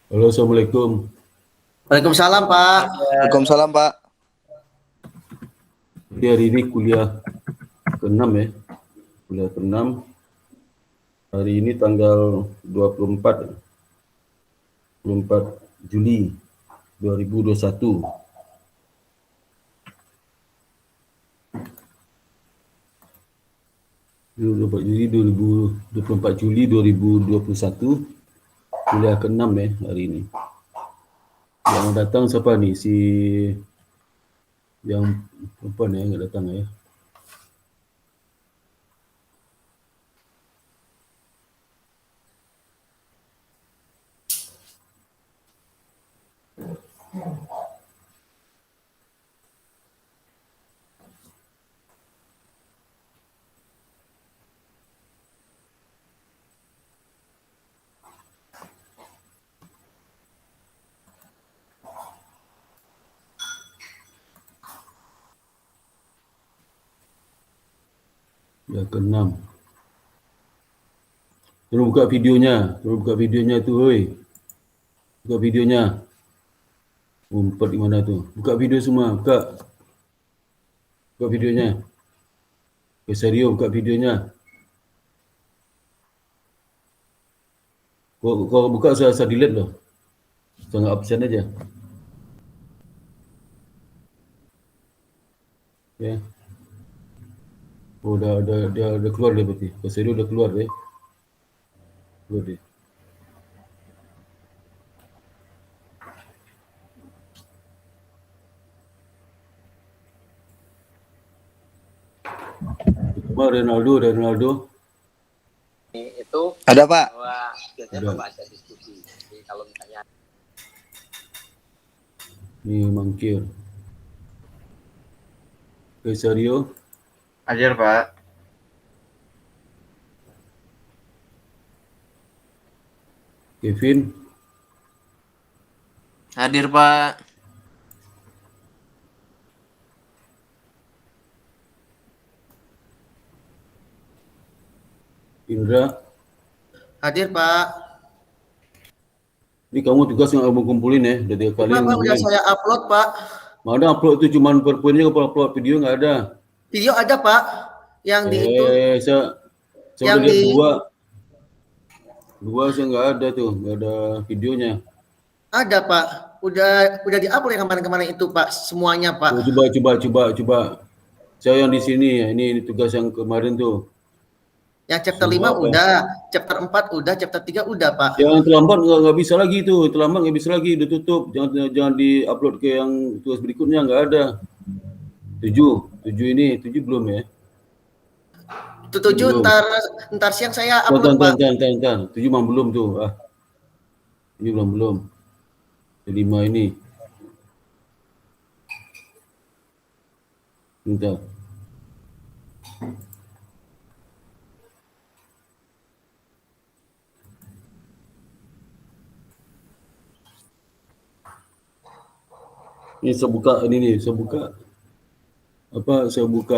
Halo, Assalamualaikum. Waalaikumsalam, Pak. Waalaikumsalam, Pak. Jadi hari ini kuliah ke-6 ya. Kuliah ke-6. Hari ini tanggal 24 Juli 2021. Juli 2021. Kuliah ke-6 ya hari ini. Yang datang siapa nih? Yang perempuan ya yang datang ya. Yang ke-6. Tolong buka videonya tu, hoi. Buka videonya. Umpet di mana tu? Buka video semua, buka. Buka videonya. Serio, buka videonya. Kau buka saya delete loh. Jangan absen aja. Ya. Oh, dah keluar dia berarti. Serio dah keluar dia. Keluar dia. Cuma Ronaldo. Itu Ada, Pak. bahwa biasanya Ada. pembahasan diskusi. Jadi kalau misalnya Ni mangkir. Serio. Hadir, Pak. Kevin. Hadir, Pak. Indra. hadir, Pak. Ni kamu tugas yang abang kumpulin ya. Dah 3 kali Pak, udah ngumpulin. saya upload, Pak. Mana upload tu cuma PowerPoint-nya, kalau upload video enggak ada. Video ada, Pak. Yang di itu, Saya yang udah lihat di dua saya enggak ada tuh, enggak ada videonya. ada, Pak. Udah di-upload yang kemarin-kemarin itu, Pak. Semuanya, Pak. Oh, coba. Saya yang di sini ya, ini tugas yang kemarin tuh. Yang chapter Semua 5 apa? udah, chapter 4 udah, chapter 3 udah, Pak. Yang terlambat nggak bisa lagi tuh, terlambat nggak bisa lagi, udah tutup. Jangan di-upload ke yang tugas berikutnya, nggak ada. 7 ini, 7 belum ya? Itu 7 Belum. ntar siang saya upload, Pak. Entar. 7 memang belum tuh. Ini belum. 5 ini. Bentar. Ini saya buka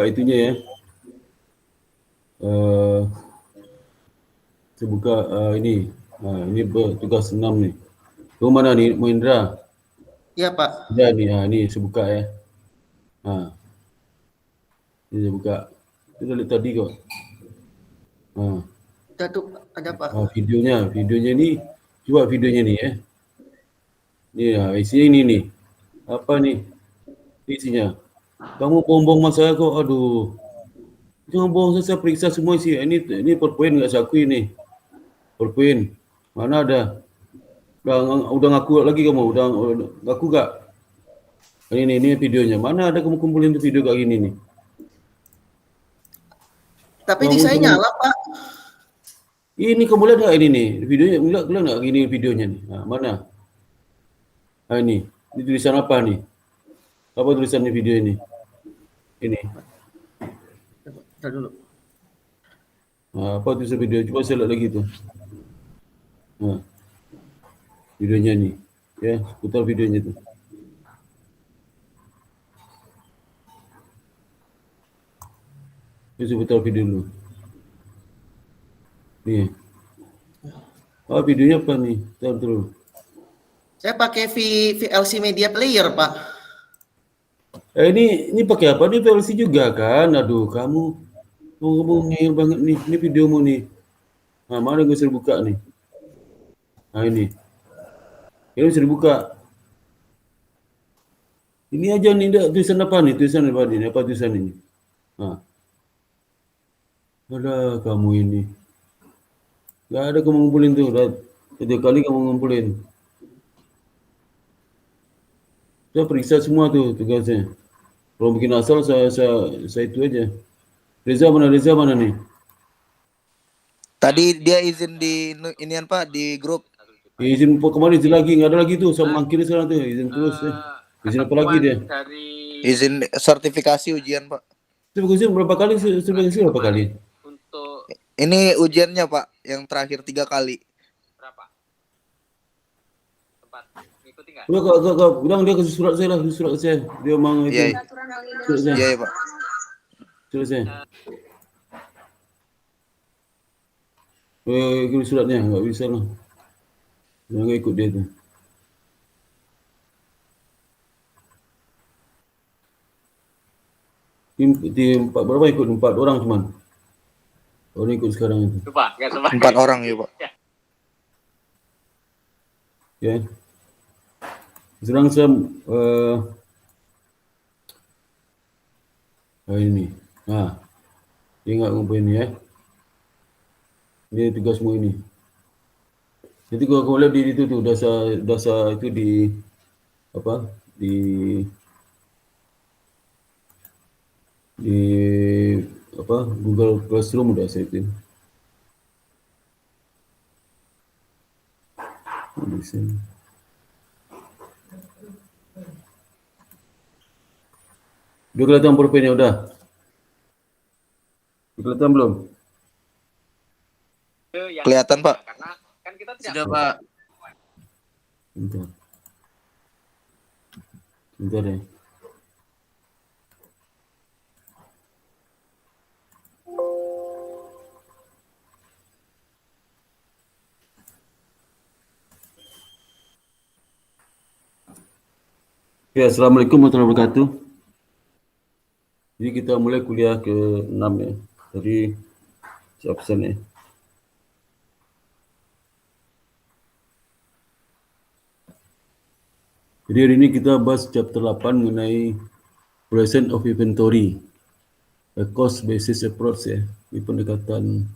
itunya ya. Saya buka ini. Ini tugas 6 nih. Tu mana ni, Mohindra? Iya, Pak. Ya ni, ni saya buka ya. Ini saya buka. Itu dah lihat tadi kok. Udah tuh ada, Pak. Videonya ni. Cuba videonya ni ya. Ni isinya ini nih. Apa nih? Isinya. Kamu bohong-bohong masa aku. Aduh. Jangan bohong, saya periksa semua isi. Ini PowerPoint enggak saya akui ni. PowerPoint. Mana ada? Udah ngaku lagi kamu? Udah ngaku gak? Ini videonya. Mana ada kamu kumpulin tu video kayak gini nih? Tapi di saya nyala, Pak. Ini kamu lihat nggak ini nih? Videonya, lihat nggak gini videonya nih? Mana? Ini tulisan apa nih? Apa tulisan di video ini? Ini. Bentar dulu. Apa tulisan video? Coba saya lihat lagi tuh. Videonya nih. Ya, putar videonya tuh. Saya putar video dulu. Nih. Videonya apa nih? Bentar dulu. Saya pakai VLC Media Player, Pak. Ini pakai apa? Ini VLC juga kan? Aduh, kamu ngomong banget nih. Ini videomu nih. Nah, mana gue suruh buka nih? Nah, ini bisa dibuka. Ini aja nih, tulisan apa nih? Tulisan apa nih? Apa tulisan ini? Nah, ada kamu ini. Gak ada kamu ngumpulin tuh. Udah 3 kali kamu ngumpulin. Saya periksa semua tuh tugasnya. Kalau bikin asal saya itu aja. Reza mana nih? Tadi dia izin di inian Pak di grup. Izin kemarin izin lagi, nggak ada lagi tuh sama mangkir sekarang tuh izin terus izin apa lagi dia? Izin sertifikasi ujian Pak. Itu bagusnya berapa kali berapa kali? Ini ujiannya Pak yang terakhir 3 kali. Berapa? Tempat ngikutin nggak? Udah kak bilang dia kasih surat saya lah, surat saya. Dia mau itu. Iya. Surat saya. Iya Pak. Surat saya. Kirim suratnya, nggak bisa lah. Jangan ikut dia tu. Tim 4 berapa ikut? 4 orang cuman. Orang ikut sekarang itu. Lupa, nggak sempat. 4 orang ya Pak. Ya. Sekarang saya ini. Nah, ingat ngumpul ini ya. Ini tugas semua ini. Jadi kalau lihat di itu tuh dasar itu di apa? Di apa? Google Classroom udah saya itu. Udah kelihatan profilnya udah? Udah kelihatan belum? Kelihatan Pak. Karena kan kita tidak Sudah, Pak. Bentar ya. Ya, Assalamualaikum warahmatullahi wabarakatuh. Jadi kita mulai kuliah ke-6 ya. Dari absen ya. Jadi hari ini kita bahas chapter 8 mengenai present of inventory. A cost basis approach ya. Ini pendekatan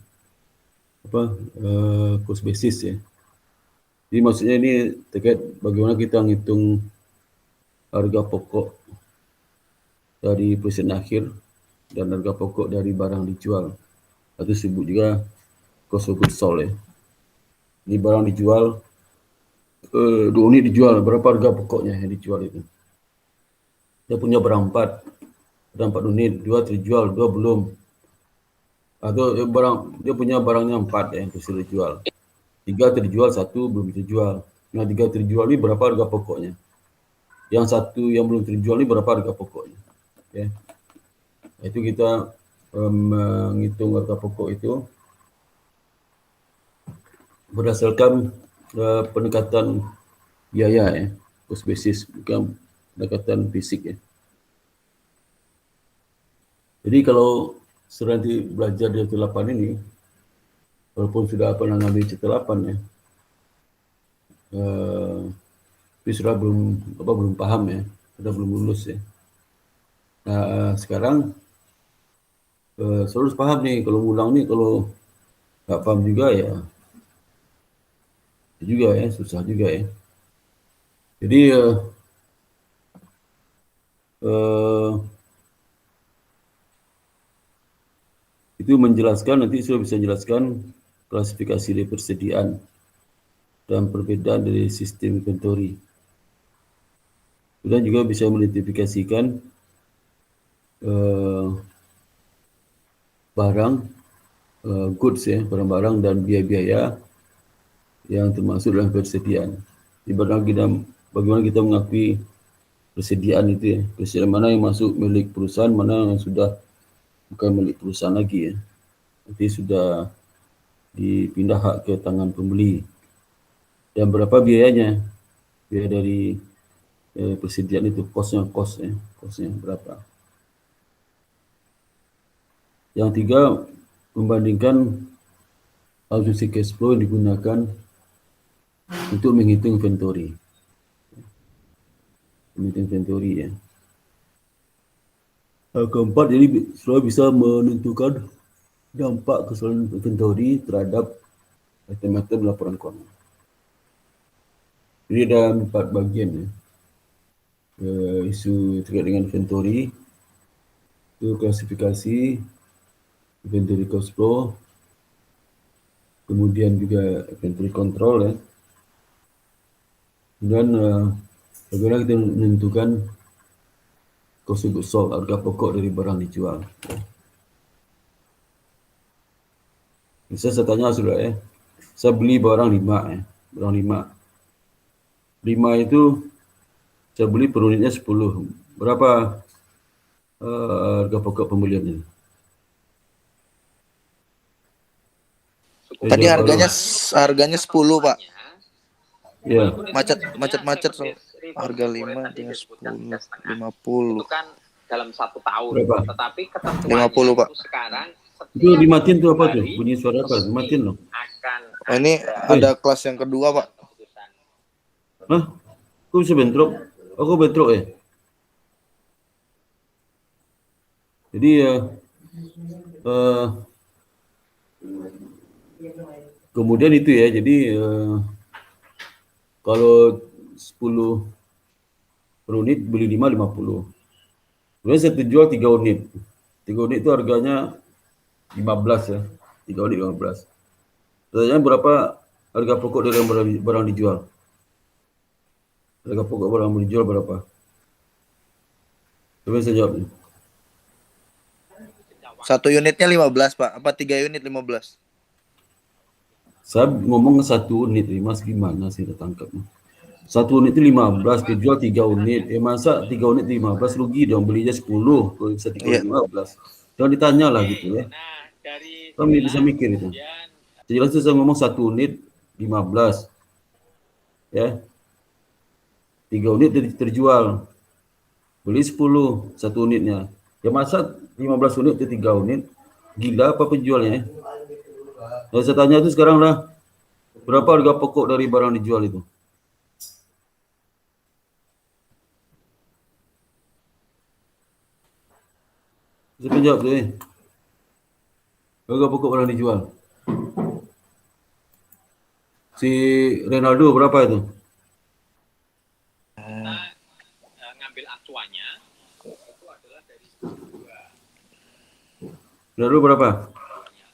cost basis ya. Jadi maksudnya ini terkait bagaimana kita ngitung harga pokok dari present akhir dan harga pokok dari barang dijual. Atau disebut juga cost of goods sold ya. Ini barang dijual, 2 unit dijual, berapa harga pokoknya yang dijual itu. Dia punya barang 4, ada 4 unit, 2 terjual, 2 belum. Atau dia punya barangnya 4 yang sudah dijual. 3 terjual, 1 belum terjual. Nah 3 terjual ini berapa harga pokoknya? Yang 1 yang belum terjual ini berapa harga pokoknya? Okay. Itu kita menghitung harga pokok itu berdasarkan pendekatan biaya ya, cost basis, bukan pendekatan fisik ya. Jadi kalau sudah nanti belajar di chapter 8 ini, walaupun sudah pernah ngambil chapter 8 ya, tapi sudah belum paham ya, sudah belum lulus ya. Nah sekarang harus paham nih, kalau ngulang nih, kalau nggak paham juga ya susah juga ya. Jadi itu menjelaskan, nanti sudah bisa menjelaskan klasifikasi dari persediaan dan perbedaan dari sistem inventory. Dan juga bisa mengidentifikasikan barang, goods ya, barang-barang dan biaya-biaya yang termasuk dalam persediaan. Di bagaimana kita mengakui persediaan itu ya, persediaan mana yang masuk milik perusahaan, mana yang sudah bukan milik perusahaan lagi ya, nanti sudah dipindah hak ke tangan pembeli, dan berapa biayanya. biaya dari persediaan itu, kosnya berapa. Yang tiga, membandingkan asumsi cash flow yang digunakan untuk menghitung inventory. Ya. Yang keempat, jadi saudara bisa menentukan dampak keseluruhan inventory terhadap item-item laporan keuangan. Jadi ada 4 bagian ya. Isu terkait dengan inventory, itu klasifikasi, inventory cash flow, kemudian juga inventory control ya. Kemudian bagaimana kita menentukan cost of goods sold, harga pokok dari barang dijual. Bisa saya tanya sudah ya, saya beli barang 5 ya, barang 5 itu saya beli per unitnya 10. Berapa harga pokok pembeliannya? Tadi harganya 10, Pak. Ya. Macet so. Harga 5 dengan 10, 50. Itu kan dalam 1 tahun. Berapa? Tetapi ketentuannya 50, Pak. itu sekarang Itu dimatiin tuh apa tuh? Bunyi suara apa? Dimatiin loh. akan Ini ada kelas yang kedua, Pak. Hah? Kok bisa bentrok? Aku bentrok ya? Jadi kemudian itu ya, jadi kalau 10 per unit beli 5, 50. Kemudian saya jual 3 unit. 3 unit itu harganya 15 ya. 3 unit 15. Pertanyaannya berapa harga pokok dari barang dijual? Harga pokok barang dijual berapa? Coba saya jawab nih. 1 unitnya 15, Pak. Apa 3 unit 15? Saya ngomong 1 unit 5 gimana sih udah tangkap. 1 unit itu 15, dijual 3 unit. Masa 3 unit 15 rugi dong, belinya 10, kalau bisa 3 unit 15. Jangan ditanya lah gitu ya. Kamu bisa mikir itu. Jelas itu saya ngomong 1 unit 15. Ya. 3 unit terjual. Beli 10, 1 unitnya. Ya masa 15 unit itu 3 unit? Gila apa penjualnya? Nah, saya tanya itu sekarang lah, berapa harga pokok dari barang dijual itu? Siapa jawab tuh? Harga pokok barang dijual. Si Ronaldo berapa itu? Ngambil acuannya itu adalah dari 2. Ronaldo berapa?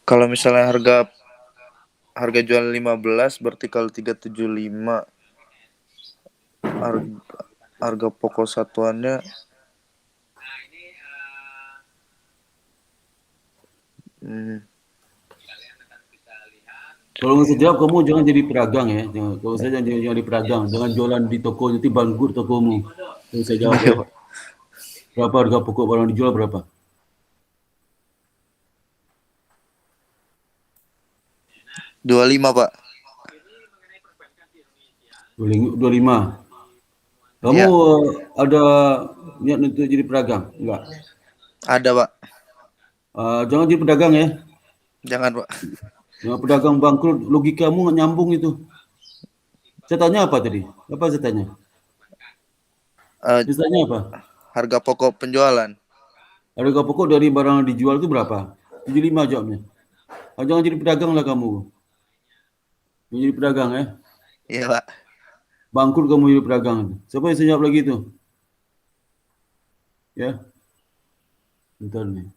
Kalau misalnya harga jual 15 berarti kalau 375 harga pokok satuannya Kalau nggak bisa jawab, kamu jangan jadi pedagang ya. Kalau saya jangan jadi pedagang, jangan jualan di toko nanti bangkrut tokomu. Kalau saya jawab ya. Berapa harga pokok barang dijual berapa? 25, Pak. 25. Kamu Ya. Ada niat untuk jadi pedagang? Enggak. Ada, Pak. Jangan jadi pedagang ya. Jangan, Pak. Jangan pedagang bangkrut, logikamu nggak nyambung itu. Saya tanya apa tadi? Apa saya tanya? Saya tanya apa? Harga pokok penjualan. Harga pokok dari barang yang dijual itu berapa? 75 jawabnya. Jangan jadi pedagang lah kamu. Jangan jadi pedagang ya. Iya, Pak. Bangkrut kamu jadi pedagang. Siapa yang saya jawab lagi itu? Ya. Bentar nih.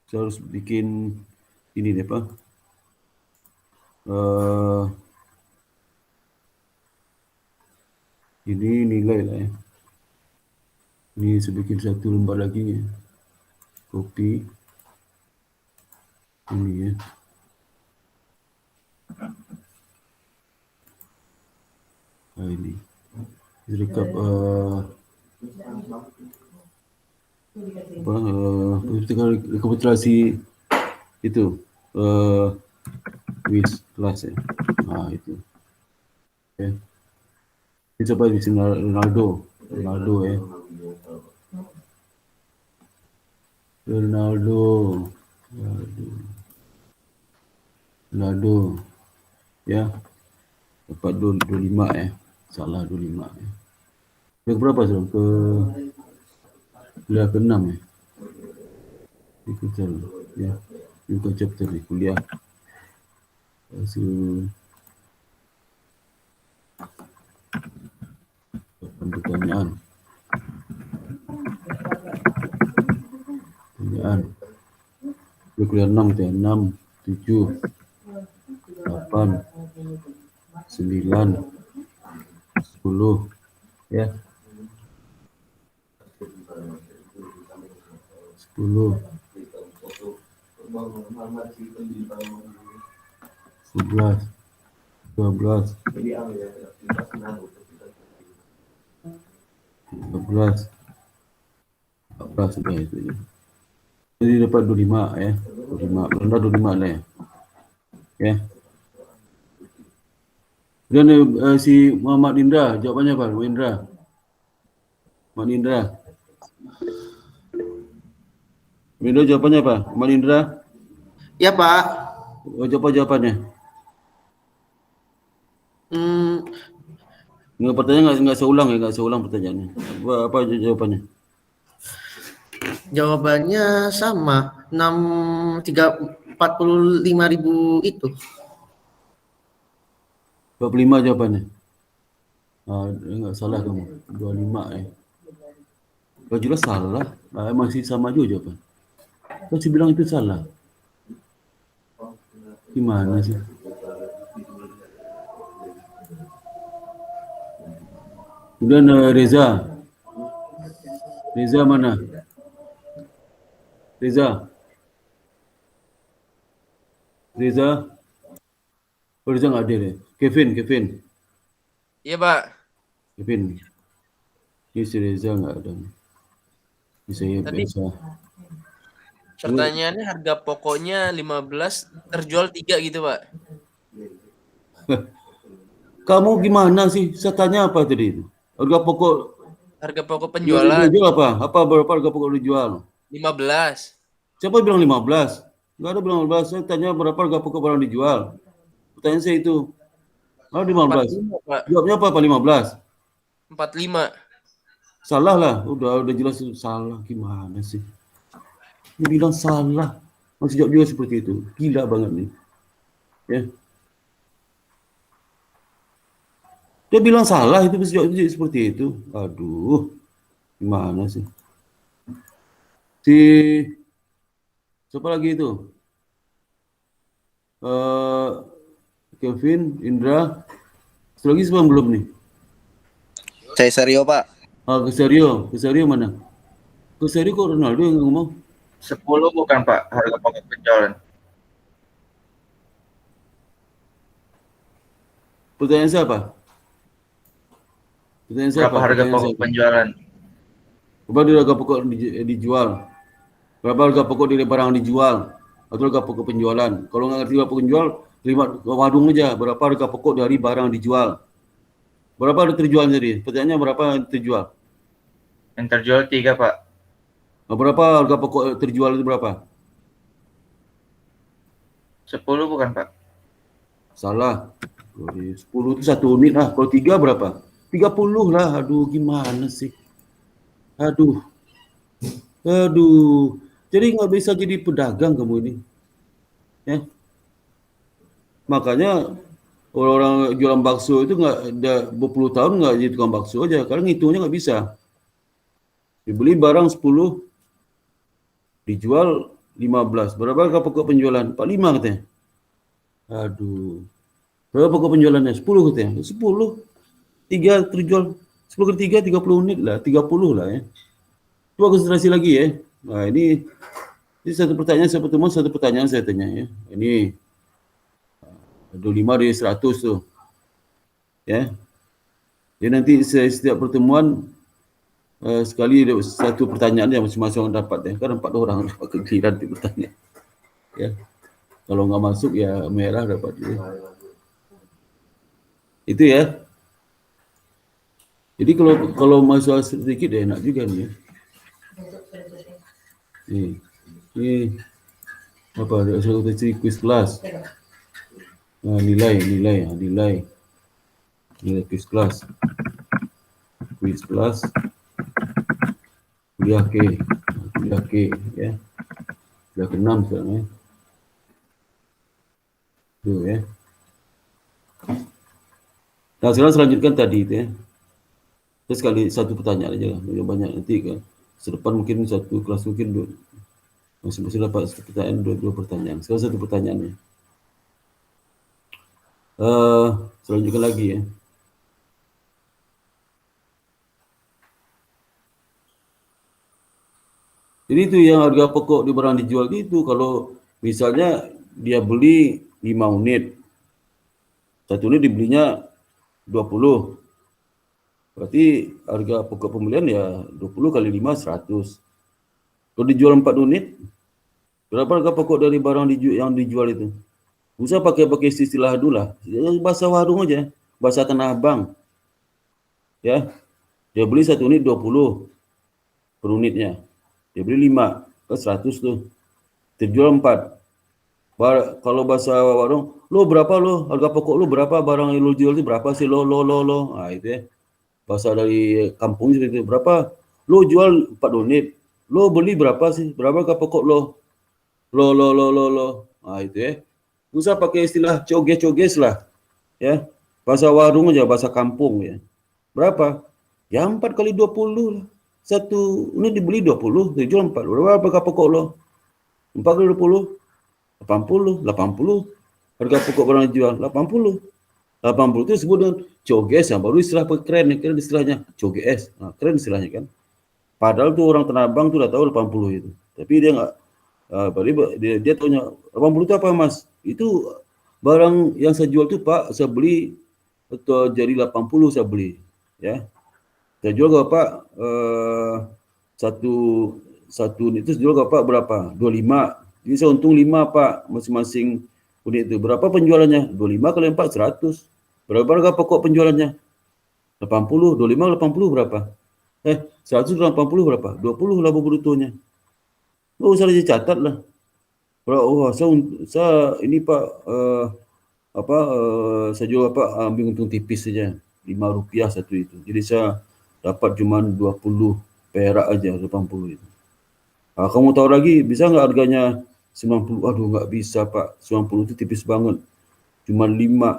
Saya harus bikin ini deh, Pak. Ini nilai lah ya. Ini saya bikin 1 lembar lagi ya. Copy. Ini ya. Ini. Rekap rekapitulasi itu quiz kelas ya. Itu. Okay. Ini siapa di sini? Ronaldo ya. Ronaldo ya, dapat 25 ya. Salah 25 ya. Ke berapa sekarang? Kuliah ke-6 ya. Itu ya. Itu chapter di kuliah. Pertanyaan. Kuliah 6 kita 6, 7, 8, 9, 10 ya. 10, 11, 12, 13, 14 sudah itu ya. Jadi dapat 25 ya. 25, rendah 25 lah ya. Ya. Dan si Muhammad Indra, jawabannya apa? Muhammad Indra. Jawabannya apa? Muhammad Indra? Ya, Pak. Jawabannya. Nggak pertanyaan nggak seulang pertanyaannya. Apa jawabannya? Jawabannya sama, 45.000 itu. 45 jawabannya. Enggak salah kamu. 25 ya. Kalau jelas salah, masih sama juga jawaban. Kau bilang itu salah. Gimana sih? Kemudian Reza mana? Reza? Oh, Reza nggak ada deh. Kevin. Iya, Pak. Kevin. Ini si Reza nggak ada. Ini saya Tadi biasa. pertanyaannya harga pokoknya 15, terjual 3 gitu, Pak. Kamu gimana sih? Saya tanya apa tadi itu? Harga pokok penjualan dijual apa? Berapa harga pokok dijual? 15. Siapa bilang 15? Enggak ada bilang 15. Saya tanya berapa harga pokok barang dijual. Pertanyaan saya itu. 15. 45, Pak. Jawabnya apa 15? 45. Salah lah. Udah jelas salah. Gimana sih? Dia bilang salah. Masih jawab juga seperti itu. Gila banget nih. Ya. Dia bilang salah itu masih jawab seperti itu. Aduh. Gimana sih? Siapa lagi itu? Kevin, Indra. Satu lagi siapa belum nih? Saya Sario, Pak. Kesario mana? Kesario kok Ronaldo yang ngomong? 10 bukan Pak harga pokok penjualan. Pertanyaan siapa? Berapa harga pokok penjualan? Berapa harga pokok dijual? Berapa harga pokok dari barang dijual? Atau harga pokok penjualan? Kalau nggak ngerti harga pokok penjual, terima wadung aja. Berapa harga pokok dari barang dijual? Berapa ada terjual tadi? Pertanyaannya berapa terjual? Yang terjual 3 Pak. Berapa harga pokok terjual itu berapa? 10 bukan Pak? Salah. 10 itu 1 unit lah. Kalau 3 berapa? 30 lah. Aduh, gimana sih? Aduh. Jadi nggak bisa jadi pedagang kamu ini. Ya. Makanya orang jualan bakso itu nggak ada berpuluh tahun nggak jadi tukang bakso aja. Karena ngitungnya nggak bisa. Dibeli barang 10, dijual 15. Berapa harga pokok penjualan? 45 katanya. Aduh. Berapa pokok penjualannya? 10 katanya. 10. 3 terjual. 10 kali 3, 30 unit lah. 30 lah ya. Coba konsentrasi lagi ya. Nah ini satu pertanyaan saya pertemuan, satu pertanyaan saya tanya ya. Ini 25 dari 100 tuh. Ya. Jadi nanti setiap pertemuan sekali ada satu pertanyaan yang masing-masing orang dapat ya. Kan 4 orang dapat giliran tu bertanya. Ya. Kalau nggak masuk ya merah dapat dia. Itu ya. Jadi kalau masuk sedikit ya enak juga nih ya. Ini apa ada satu quiz kelas. Nilai quiz kelas. Kuliah K ya. Kuliah ke-6 sekarang ya. Itu ya. Nah, sekarang selanjutkan tadi itu ya. Terus sekali satu pertanyaan aja lah. Banyak nanti kan. Sedepan mungkin satu kelas mungkin masing-masing dapat satu pertanyaan, dua pertanyaan. Sekarang satu pertanyaannya. Selanjutkan lagi ya. Jadi itu yang harga pokok di barang dijual itu kalau misalnya dia beli 5 unit. Satu unit dibelinya 20. Berarti harga pokok pembelian ya 20 kali 5 100. Kalau dijual 4 unit, berapa harga pokok dari barang yang dijual itu? Usah pakai istilah dulu lah. Bahasa warung aja, bahasa Tanah Abang. Ya. Dia beli satu unit 20 per unitnya. Dia beli 5, ke 100 tuh. Terjual 4. Kalau bahasa warung, lo berapa lo? Harga pokok lo berapa? Barang yang lo jual itu berapa sih lo? Ah itu ya. Bahasa dari kampung seperti itu. Berapa? Lo jual 4 unit. Lo beli berapa sih? Berapa harga pokok lo? Lo. Ah itu ya. Usah pakai istilah coges lah. Ya. Bahasa warung aja, bahasa kampung ya. Berapa? Ya 4 kali 20 lah. Satu unit dibeli 20, dijual 4. Berapa harga pokok lo? 4 kali 20. 80. Harga pokok barang dijual 80. 80 itu disebut dengan coges yang baru istilah keren istilahnya coges. Nah, keren istilahnya kan. Padahal tuh orang Tanah Abang tuh udah tahu 80 itu. Tapi dia enggak dia tanya 80 itu apa Mas? Itu barang yang saya jual tuh Pak, saya beli atau jadi 80 saya beli ya. Saya jual ke Pak satu unit itu jual ke Pak berapa? 25. Jadi saya untung 5 Pak masing-masing unit itu. Berapa penjualannya? 25 kali 4 100. Berapa harga pokok penjualannya? 80. 25 80 berapa? 180 berapa? 20 laba brutonya. Oh, usah dicatat lah. Oh, saya ini Pak saya jual ambil untung tipis saja. Rp5 satu itu. Jadi saya dapat cuma 20 perak aja 80 itu. Kamu tahu lagi bisa nggak harganya 90? Aduh nggak bisa Pak, 90 itu tipis banget. Cuma 5.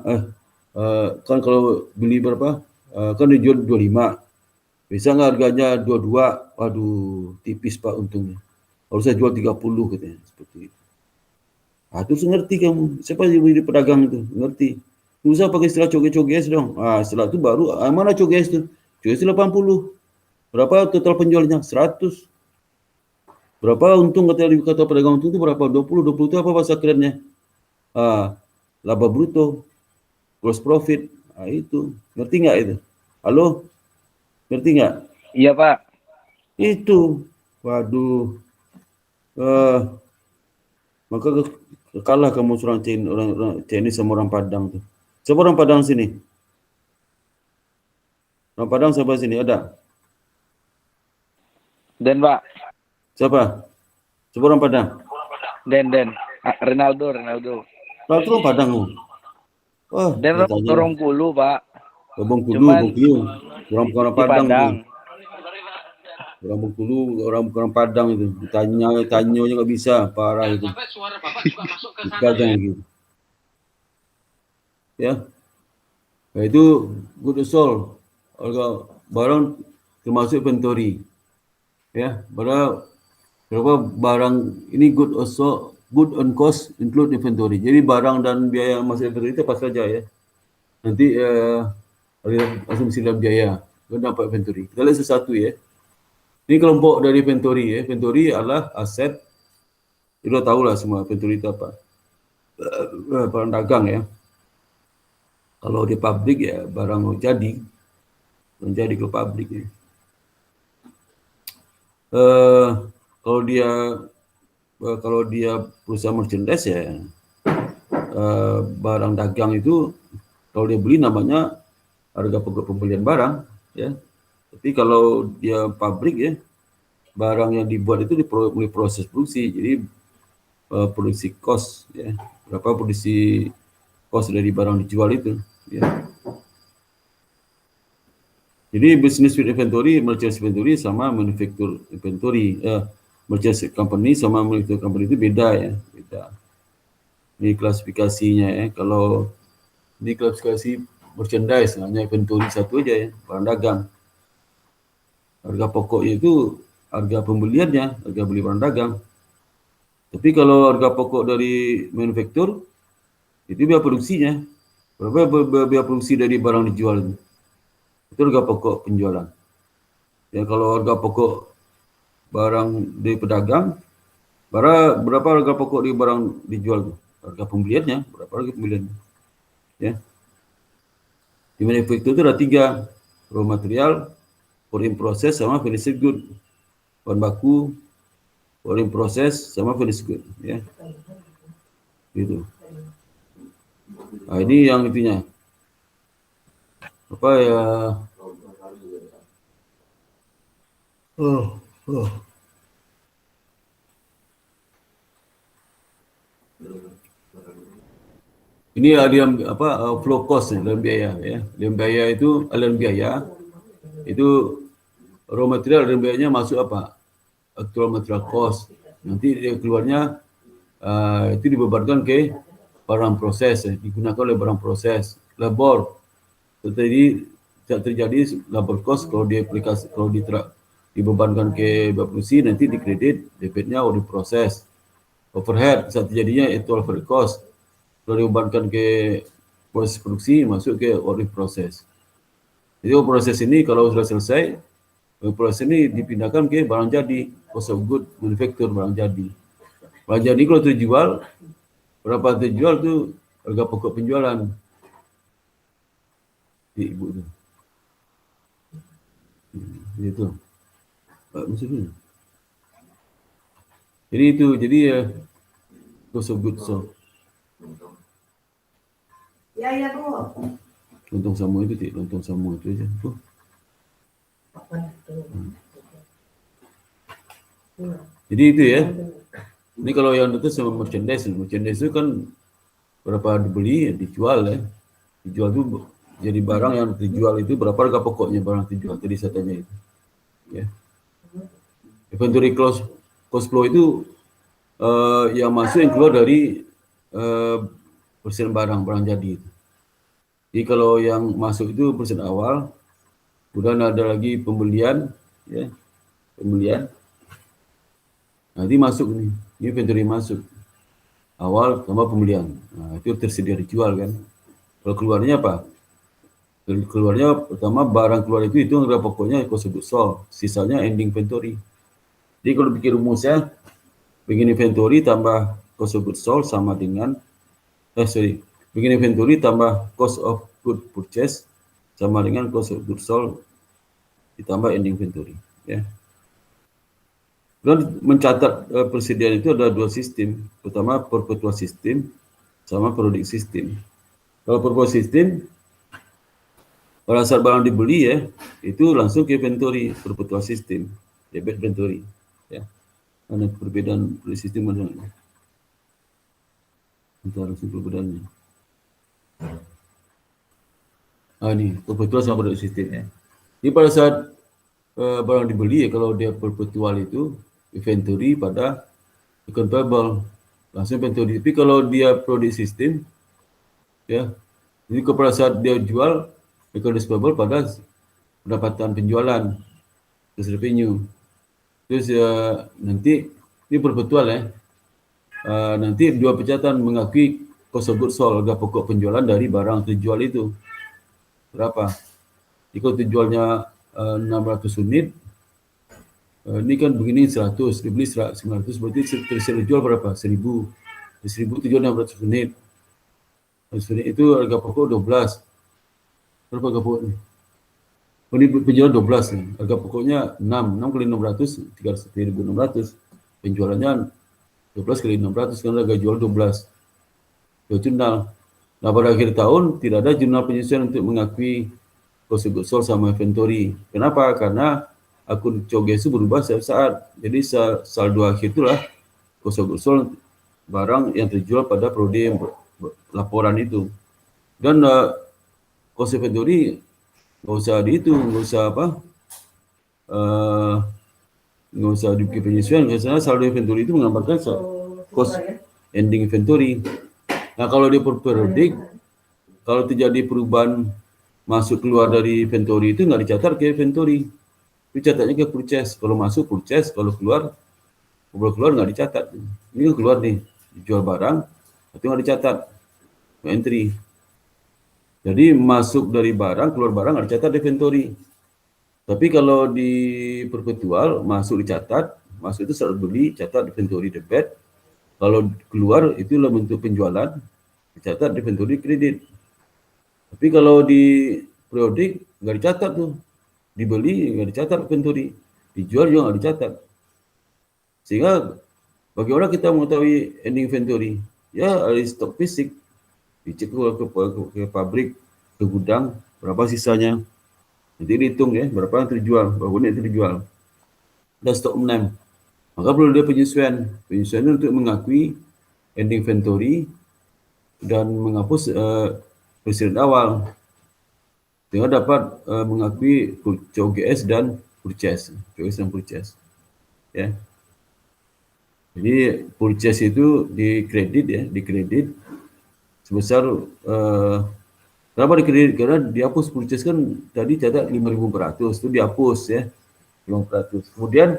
Kan kalau beli berapa? Kan dijual 25. Bisa nggak harganya 22? Waduh tipis Pak untungnya. Kalau saya jual 30 katanya seperti itu. Terus ngerti kamu. Siapa yang beli pedagang itu? Ngerti. Nggak usah pakai istilah coges dong. Setelah itu baru mana coges itu? Coges 80. Berapa total penjualnya? 100. Berapa untung kata pedagang untung itu berapa? 20. 20 itu apa bahasa kerennya? Laba bruto, gross profit. Itu. Ngerti nggak itu? Halo? Ngerti nggak? Iya Pak. Itu. Waduh. Maka kalah kamu orang Chinese sama orang Padang tuh. Siapa orang Padang sini? Orang Padang siapa sini? Ada? Den Pak. Siapa? Siapa orang Padang? Den. Ronaldo. Lalu orang Padang. Wah, Den orang Kulu Pak. Bengkulu. Orang Padang. Orang Bengkulu, orang Padang itu. Tanya aja nggak bisa, parah itu. Sampai suara Bapak juga masuk ke sana. Gitu. Ya. Nah, itu good sold. Harga barang termasuk inventory. Ya, berapa barang ini good on cost include inventory. Jadi barang dan biaya masuk inventory itu apa saja ya. Nanti asumsi dalam biaya dapat inventory. Kita lihat sesuatu ya. Ini kelompok dari inventory ya. Inventory adalah aset. Kita tahu lah semua inventory itu apa. Barang dagang ya. Kalau di pabrik ya barang jadi ke pabrik ya. Eh, kalau dia perusahaan merchandise ya, barang dagang itu kalau dia beli namanya harga pokok pembelian barang ya. Tapi kalau dia pabrik ya, barang yang dibuat itu melalui proses produksi. Jadi produksi cost ya, berapa produksi cost dari barang dijual itu ya. Jadi business with inventory, merchant inventory sama manufacture inventory, merchant company sama manufacture company itu beda ya, beda. Ini klasifikasinya ya. Kalau ini klasifikasi merchandise hanya inventory satu aja ya, barang dagang. Harga pokoknya itu harga pembeliannya, harga beli barang dagang. Tapi kalau harga pokok dari manufaktur itu biaya produksinya. Berapa biaya produksi dari barang dijual itu? Itu harga pokok penjualan. Ya kalau harga pokok barang dari pedagang, berapa harga pokok di barang dijual itu? Harga pembeliannya, berapa harga pembeliannya? Ya. Di manufaktur itu ada 3, raw material, work in process sama finished good. Bahan baku, work in process sama finished good, ya. Gitu. Nah, ini yang intinya. Apa ya? Ini aliran flow cost dalam biaya ya. Dalam biaya itu aliran biaya itu raw material dan biayanya masuk apa? Actual material cost. Nanti dia keluarnya itu dibebankan ke barang proses, digunakan oleh barang proses. Labor terjadi labor cost kalau dia aplikasi, kalau dibebankan ke produksi, nanti dikredit debitnya oleh proses. Overhead saat terjadinya itu overhead cost. Kalau dibebankan ke proses produksi, masuk ke order proses. Jadi proses ini kalau sudah selesai, proses ini dipindahkan ke barang jadi, cost of good manufacture, barang jadi. Barang jadi kalau terjual, berapa terjual itu harga pokok penjualan. Ibu itu. Itu. Maksudnya. Jadi itu, jadi cost of good sold. Ya, Bu. Lontong sama itu, lontong sama itu aja. Tuh. Jadi itu ya. Ini kalau yang itu sama merchandise itu kan berapa dibeli, dijual ya. Dijual itu jadi barang yang dijual itu berapa harga pokoknya barang dijual, tadi saya tanya itu. Ya. Inventory cost flow itu yang masuk yang keluar dari persen barang jadi itu. Jadi kalau yang masuk itu persen awal, kemudian ada lagi pembelian, ya, pembelian. Nanti masuk nih, ini inventory masuk awal tambah pembelian. Nah, itu tersedia dijual kan. Kalau keluarnya apa? Keluarnya pertama barang keluar itu harga pokoknya cost of goods sold, sisanya ending inventory. Jadi kalau bikin rumusnya, bikin inventory tambah cost of goods sold sama dengan bikin inventory tambah cost of good purchase sama dengan cost of goods sold ditambah ending inventory ya. Dan mencatat persediaan itu ada 2 sistem. Pertama perpetual system sama periodic system. Kalau perpetual system pada saat barang dibeli ya, itu langsung ke inventory, perpetual system, debit inventory ya. Ada perbedaan sistem mana? Antara perbedaannya. Ini perpetual sama periodic system ya. Jadi pada saat barang dibeli ya, kalau dia perpetual itu inventory pada account payable langsung inventory. Tapi kalau dia periodic system ya, jadi pada saat dia jual account payable pada pendapatan penjualan, terus revenue. Terus nanti ini perpetual ya. Nanti 2 pencatatan mengakui cost of goods sold, harga pokok penjualan dari barang terjual itu berapa. Jika terjualnya 600 unit, ini kan begini 100, dibeli 900, berarti tersedia jual berapa? 1000. 1000 terjual 600 unit. 600 unit itu harga pokok 12. Berapa harga pokok ini? Penjualan 12 nih. Harga pokoknya 6 kali 600, 300.600. Penjualannya 12 kali 600 karena harga jual 12. Itu nol. Nah, pada akhir tahun tidak ada jurnal penyesuaian untuk mengakui cost of goods sold sama inventory. Kenapa? Karena akun COGS itu berubah setiap saat. Jadi saldo akhir itulah cost of goods sold barang yang terjual pada periode laporan itu. Dan cost inventory nggak usah nggak usah dibikin penyesuaian karena saldo inventory itu menggambarkan cost ending inventory. Nah, kalau di periodik, kalau terjadi perubahan masuk keluar dari inventory itu nggak dicatat ke inventory, dicatatnya ke purchase. Kalau masuk purchase, kalau keluar nggak dicatat. Ini kan keluar nih, dijual barang, itu nggak dicatat, entry. Jadi masuk dari barang, keluar barang nggak dicatat di inventory. Tapi kalau di perpetual masuk dicatat, masuk itu saat beli, catat di inventory debit. Kalau keluar itulah bentuk penjualan, dicatat di inventory kredit. Tapi kalau di periodik nggak dicatat tuh, dibeli nggak dicatat inventory, dijual juga nggak dicatat. Sehingga bagaimana kita mengetahui ending inventory? Ya, ada stok fisik, dicek ke pabrik, ke gudang, berapa sisanya. Nanti dihitung ya, berapa yang terjual, berapa unit yang terjual. Dan stok name. Maka perlu ada penyesuaian. Penyesuaian untuk mengakui ending inventory dan menghapus presiden awal. Sehingga dapat mengakui COGS dan purchase. COGS dan purchase. Ya. Jadi purchase itu dikredit sebesar kenapa dikredit? Karena dihapus purchase kan tadi catat 5.400 itu dihapus ya 500. Kemudian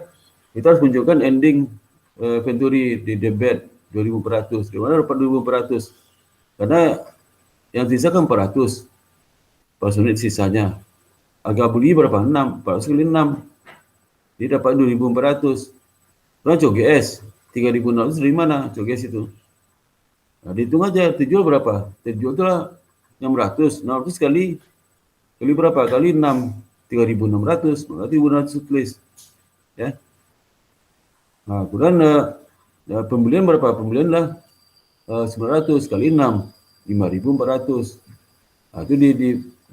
kita harus menunjukkan ending inventory di debit 2.400. Di mana dapat 2.400? Karena yang sisa kan 400. 400 unit sisanya. Harga beli berapa? 6. 400 kali 6. Jadi dapat 2.400. Nah, COGS 3.600 dari mana COGS itu? Nah, dihitung aja terjual berapa? Terjual itulah 600. 600 kali berapa? Kali 6. 3.600. Berarti 1.600 tulis. Ya. Nah, kemudian pembelian berapa? Pembelian lah 900 kali 6, 5.400. Nah, itu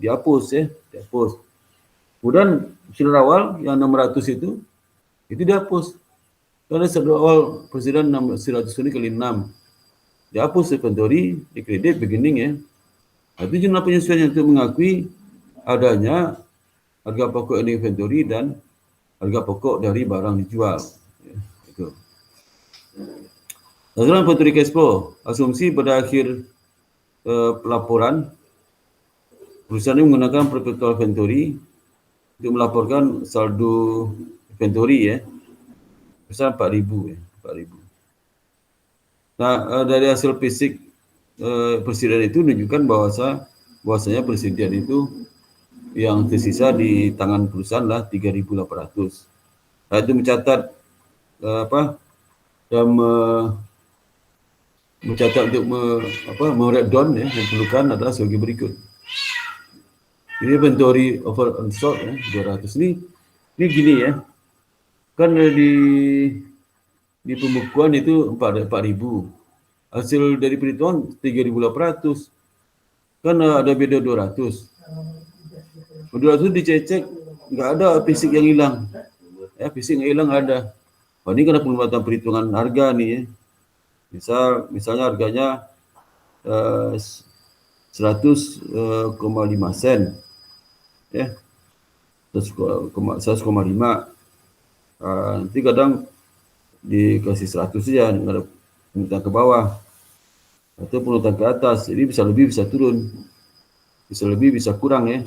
dihapus ya, dihapus. Kemudian saldo awal yang 600 itu dihapus. Karena saldo awal presiden 100 ini kali 6. Dihapus inventory, dikredit beginning ya. Nah, itu jurnal penyesuaian untuk mengakui adanya harga pokok inventory dan harga pokok dari barang dijual. Itu. Dalam inventory cash flow, asumsi pada akhir pelaporan perusahaan ini menggunakan perpetual inventory untuk melaporkan saldo inventory ya. Besar 4.000 ya, 4.000. Nah, dari hasil fisik persediaan itu menunjukkan bahwasanya persediaan itu yang tersisa di tangan perusahaan lah 3.800. Nah, itu mencatat dan mencatat untuk breakdown ya, yang perlukan adalah sebagai berikut. Ini inventory over unsold ya, 200 ini gini ya. Kan di pembukuan itu 4.000. Hasil dari perhitungan 3.800. Kan ada beda 200. 200 dicecek nggak ada fisik yang hilang. Ya, fisik yang hilang ada. Oh, ini karena penguatan perhitungan harga nih ya. Misalnya harganya 100,5 sen. Ya. 100,5. Nanti kadang dikasih 100 saja, nggak ada penurunan ke bawah atau penurunan ke atas, jadi bisa lebih bisa turun, bisa lebih bisa kurang ya.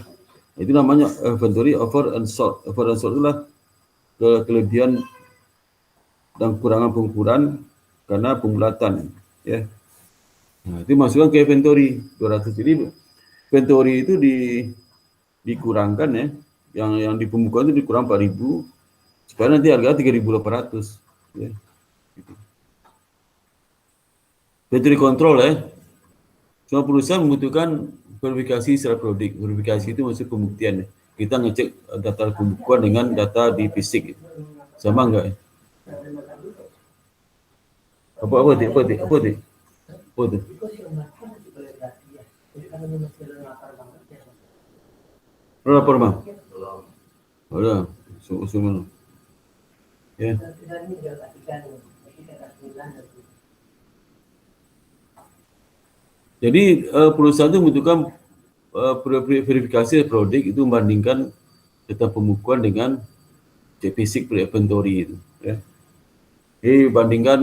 Itu namanya inventory over and sold. Over and sold itulah kelebihan dan kurangan pengukuran karena pembulatan ya. Nah, itu masukkan ke inventory 200. Jadi inventory itu dikurangkan ya, yang di pembukuan itu dikurang 4.000 supaya nanti harga 3.800 ya. Gitu. Inventory control ya. Semua perusahaan membutuhkan verifikasi secara periodik. Verifikasi itu maksud pembuktian ya. kita ngecek data pembukuan dengan data di fisik. Sama enggak ya? Apa tu? Lapor bang. Ada. Semua. Ya. Jadi perusahaan itu membutuhkan verifikasi periodik itu membandingkan data pembukuan dengan cek fisik pre-inventory itu. Ya. Jadi bandingkan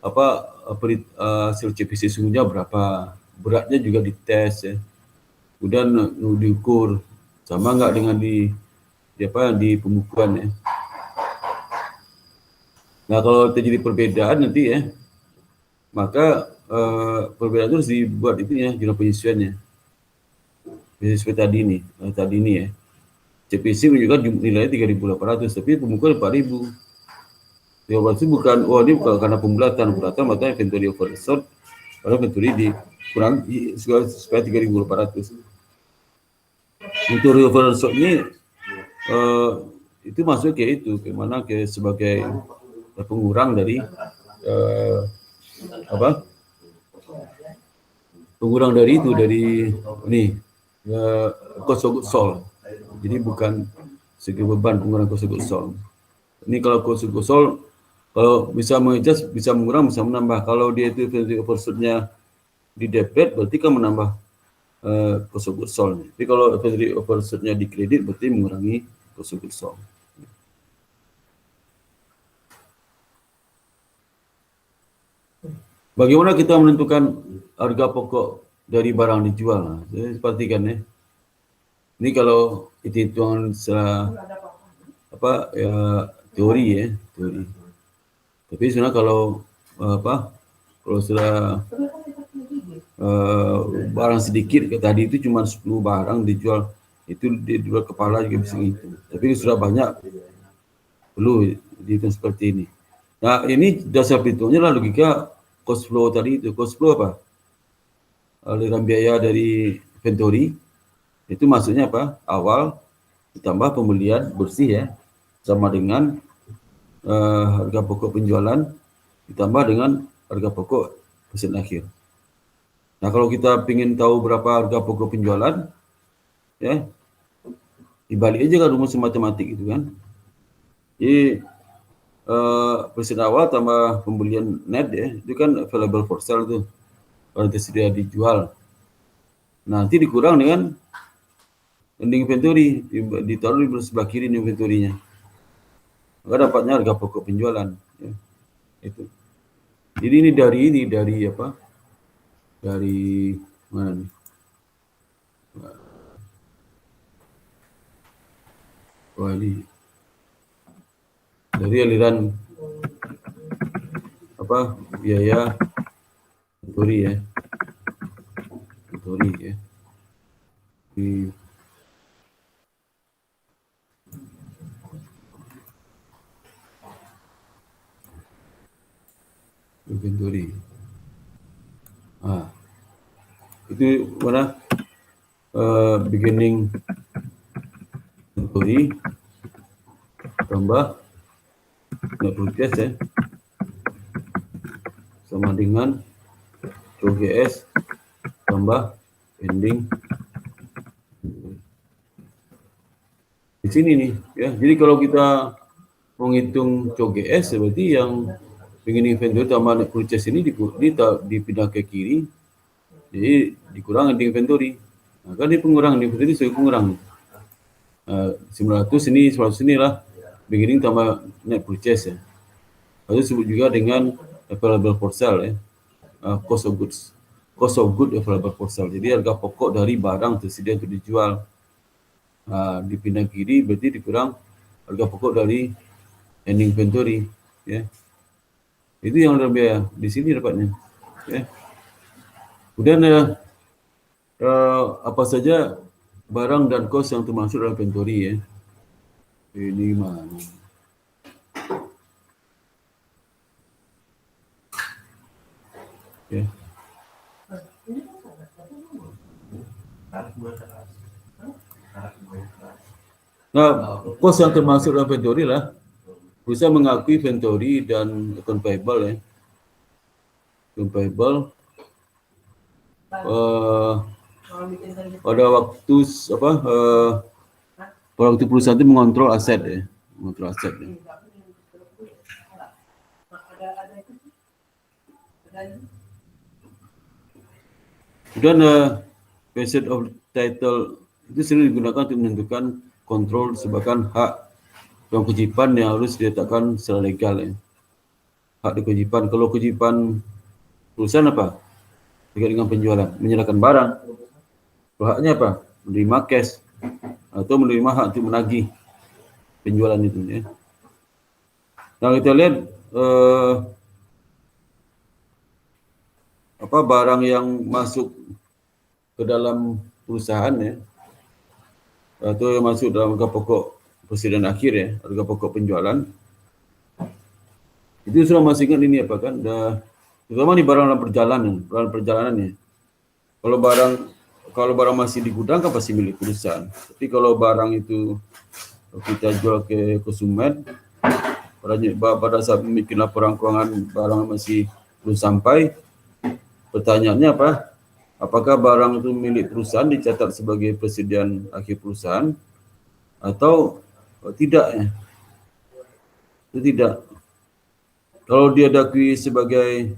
hasil cek fisik sungguhnya berapa, beratnya juga dites ya. Kemudian diukur sama enggak dengan di pembukuan ya. Nah kalau terjadi perbedaan nanti ya, maka perbedaan itu harus dibuat itu ya jurnal penyesuaiannya. Seperti tadi ini ya. CPC menunjukkan nilainya 3.800 tapi pembukuan 4.000. Ya berarti bukan ini bukan karena pembulatan makanya inventory overshot, karena inventory dikurang supaya 3.800. Inventory overshot ini itu masuk ke sebagai pengurang dari pengurang dari cost of goods sold. Jadi bukan segi beban pengurang cost of goods sold. Ini kalau cost of goods sold, kalau bisa mengadjust, bisa mengurang, bisa menambah. Kalau dia itu overshoot-nya di debit, berarti kan menambah cost of goods sold. Tapi kalau overshoot-nya di kredit, berarti mengurangi cost of goods sold. Bagaimana kita menentukan harga pokok dari barang dijual? Jadi perhatikan ya. Ini kalau hitungan secara teori ya, teori. Tapi sebenarnya kalau sudah barang sedikit tadi itu cuma 10 barang dijual, itu di luar kepala juga bisa gitu. Tapi sudah banyak perlu dihitung seperti ini. Nah ini dasar perhitungannya lah logika cost flow tadi itu. Cost flow apa? Aliran biaya dari inventory itu maksudnya apa? Awal ditambah pembelian bersih ya, sama dengan harga pokok penjualan ditambah dengan harga pokok persen akhir. Nah kalau kita ingin tahu berapa harga pokok penjualan, ya dibalik aja kan rumus matematik itu kan. Jadi persen awal tambah pembelian net ya, itu kan available for sale tuh, kalau tersedia dijual. Nanti dikurang dengan ending inventory, ditaruh di sebelah kiri inventory-nya. Maka dapatnya harga pokok penjualan. Ya. Itu. Jadi ini dari apa? Dari mana nih? Wah ini dari aliran biaya inventory ya. Inventory ya. Di inventory. Itu mana beginning inventory tambah net purchase ya, sama dengan COGS tambah ending. Di sini nih ya. Jadi kalau kita menghitung COGS berarti yang beginning inventory tambah net purchase ini dipindah ke kiri. Jadi dikurang ending inventory. Nah, kan dia pengurang inventory sebagai pengurang. 900 ini lah beginning tambah net purchase ya. Lalu disebut juga dengan available for sale ya. Cost of goods available for sale. Jadi harga pokok dari barang tersedia untuk dijual. Dipindah kiri berarti dikurang harga pokok dari ending inventory ya. Itu yang lebih di sini dapatnya ya. Kemudian apa saja barang dan kos yang termasuk dalam inventory ya. Ini mana? Ya. Nah, kos yang termasuk dalam inventory lah perusahaan mengakui inventory dan account payable ya. Account payable pada waktu pada waktu perusahaan itu mengontrol aset ya, mengontrol aset ya. Dan passage of title itu sering digunakan untuk menentukan kontrol disebabkan hak dan kewajiban yang harus diletakkan secara legal ya. Hak dan kewajiban. Kalau kewajiban perusahaan apa? Terkait dengan penjualan, menyerahkan barang. Haknya apa? Menerima cash atau menerima hak untuk menagih penjualan itu ya. Nah, kita lihat barang yang masuk ke dalam perusahaan ya, atau yang masuk dalam harga pokok persediaan akhir ya, harga pokok penjualan. Itu sudah masih ingat ini apa kan? Terutama di barang dalam perjalanan ya. Kalau barang masih di gudang kan pasti milik perusahaan. Tapi kalau barang itu kita jual ke konsumen, pada saat bikin laporan keuangan barang masih belum sampai, pertanyaannya apa? Apakah barang itu milik perusahaan dicatat sebagai persediaan akhir perusahaan atau tidak ya? Itu tidak. Kalau dia diakui sebagai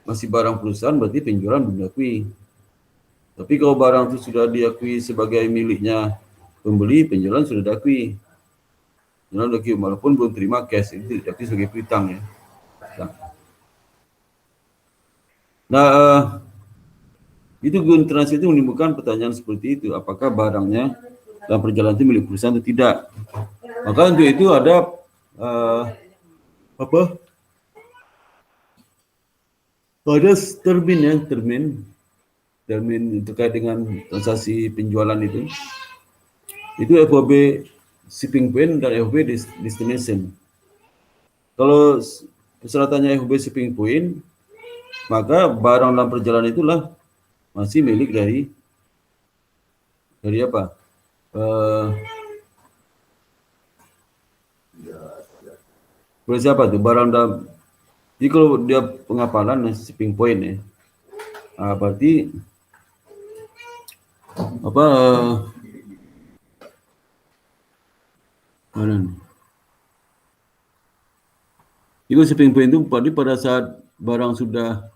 masih barang perusahaan berarti penjualan belum diakui. Tapi kalau barang itu sudah diakui sebagai miliknya pembeli, penjualan sudah diakui. Penjualan diakui walaupun belum terima cash, itu diakui sebagai piutang ya. Nah, itu internasional itu menimbulkan pertanyaan seperti itu, apakah barangnya dalam perjalanan itu milik perusahaan atau tidak. Maka untuk itu ada ada termin terkait dengan transaksi penjualan itu FOB shipping point dan FOB destination. Kalau persyaratannya FOB shipping point, maka barang dalam perjalanan itulah masih milik dari apa? Siapa tuh barang dalam. Jadi kalau dia pengapalan shipping point ya, berarti apa? Itu shipping point itu pada saat barang sudah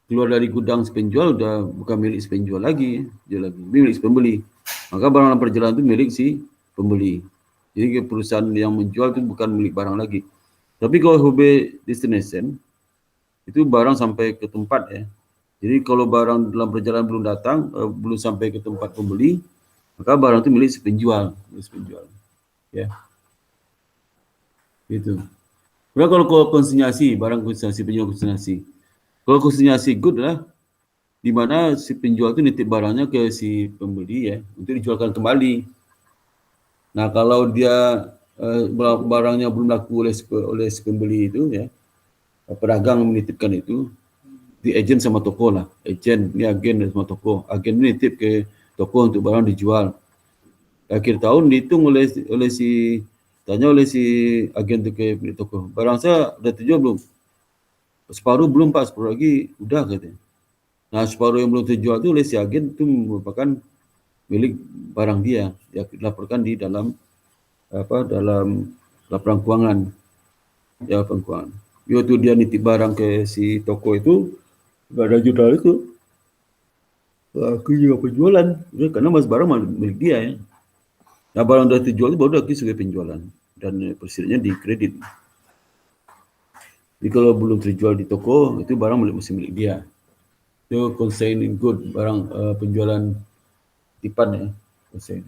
keluar dari gudang si penjual udah bukan milik si penjual lagi, milik si pembeli. Maka barang dalam perjalanan itu milik si pembeli. Jadi perusahaan yang menjual itu bukan milik barang lagi. Tapi kalau FOB destination itu barang sampai ke tempat ya. Jadi kalau barang dalam perjalanan belum datang, belum sampai ke tempat pembeli, maka barang itu milik si penjual, ya. Gitu. Kemudian kalau konsinyasi, barang konsinyasi, penjual konsinyasi. Kalau konsinyasi good lah, di mana si penjual itu nitip barangnya ke si pembeli ya, untuk dijualkan kembali. Nah, kalau dia barangnya belum laku oleh si pembeli itu ya, pedagang menitipkan itu di agen sama toko lah. Agen sama toko. Agen menitip ke toko untuk barang dijual. Akhir tahun dihitung oleh si agen itu ke toko. Barang saya udah terjual belum? Separuh belum Pak, separuh lagi udah katanya. Nah, separuh yang belum terjual itu oleh si agen itu merupakan milik barang dia dilaporkan di dalam laporan keuangan. Ya, laporan keuangan. Waktu dia nitip barang ke si toko itu, nggak ada jual itu. Aku juga penjualan, karena mas barang milik dia ya. Nah, barang sudah terjual itu baru diakui sebagai penjualan dan persennya di kredit. Jadi kalau belum terjual di toko, itu barang masih milik dia. Itu consigned good, barang penjualan tipan ya. Consigned.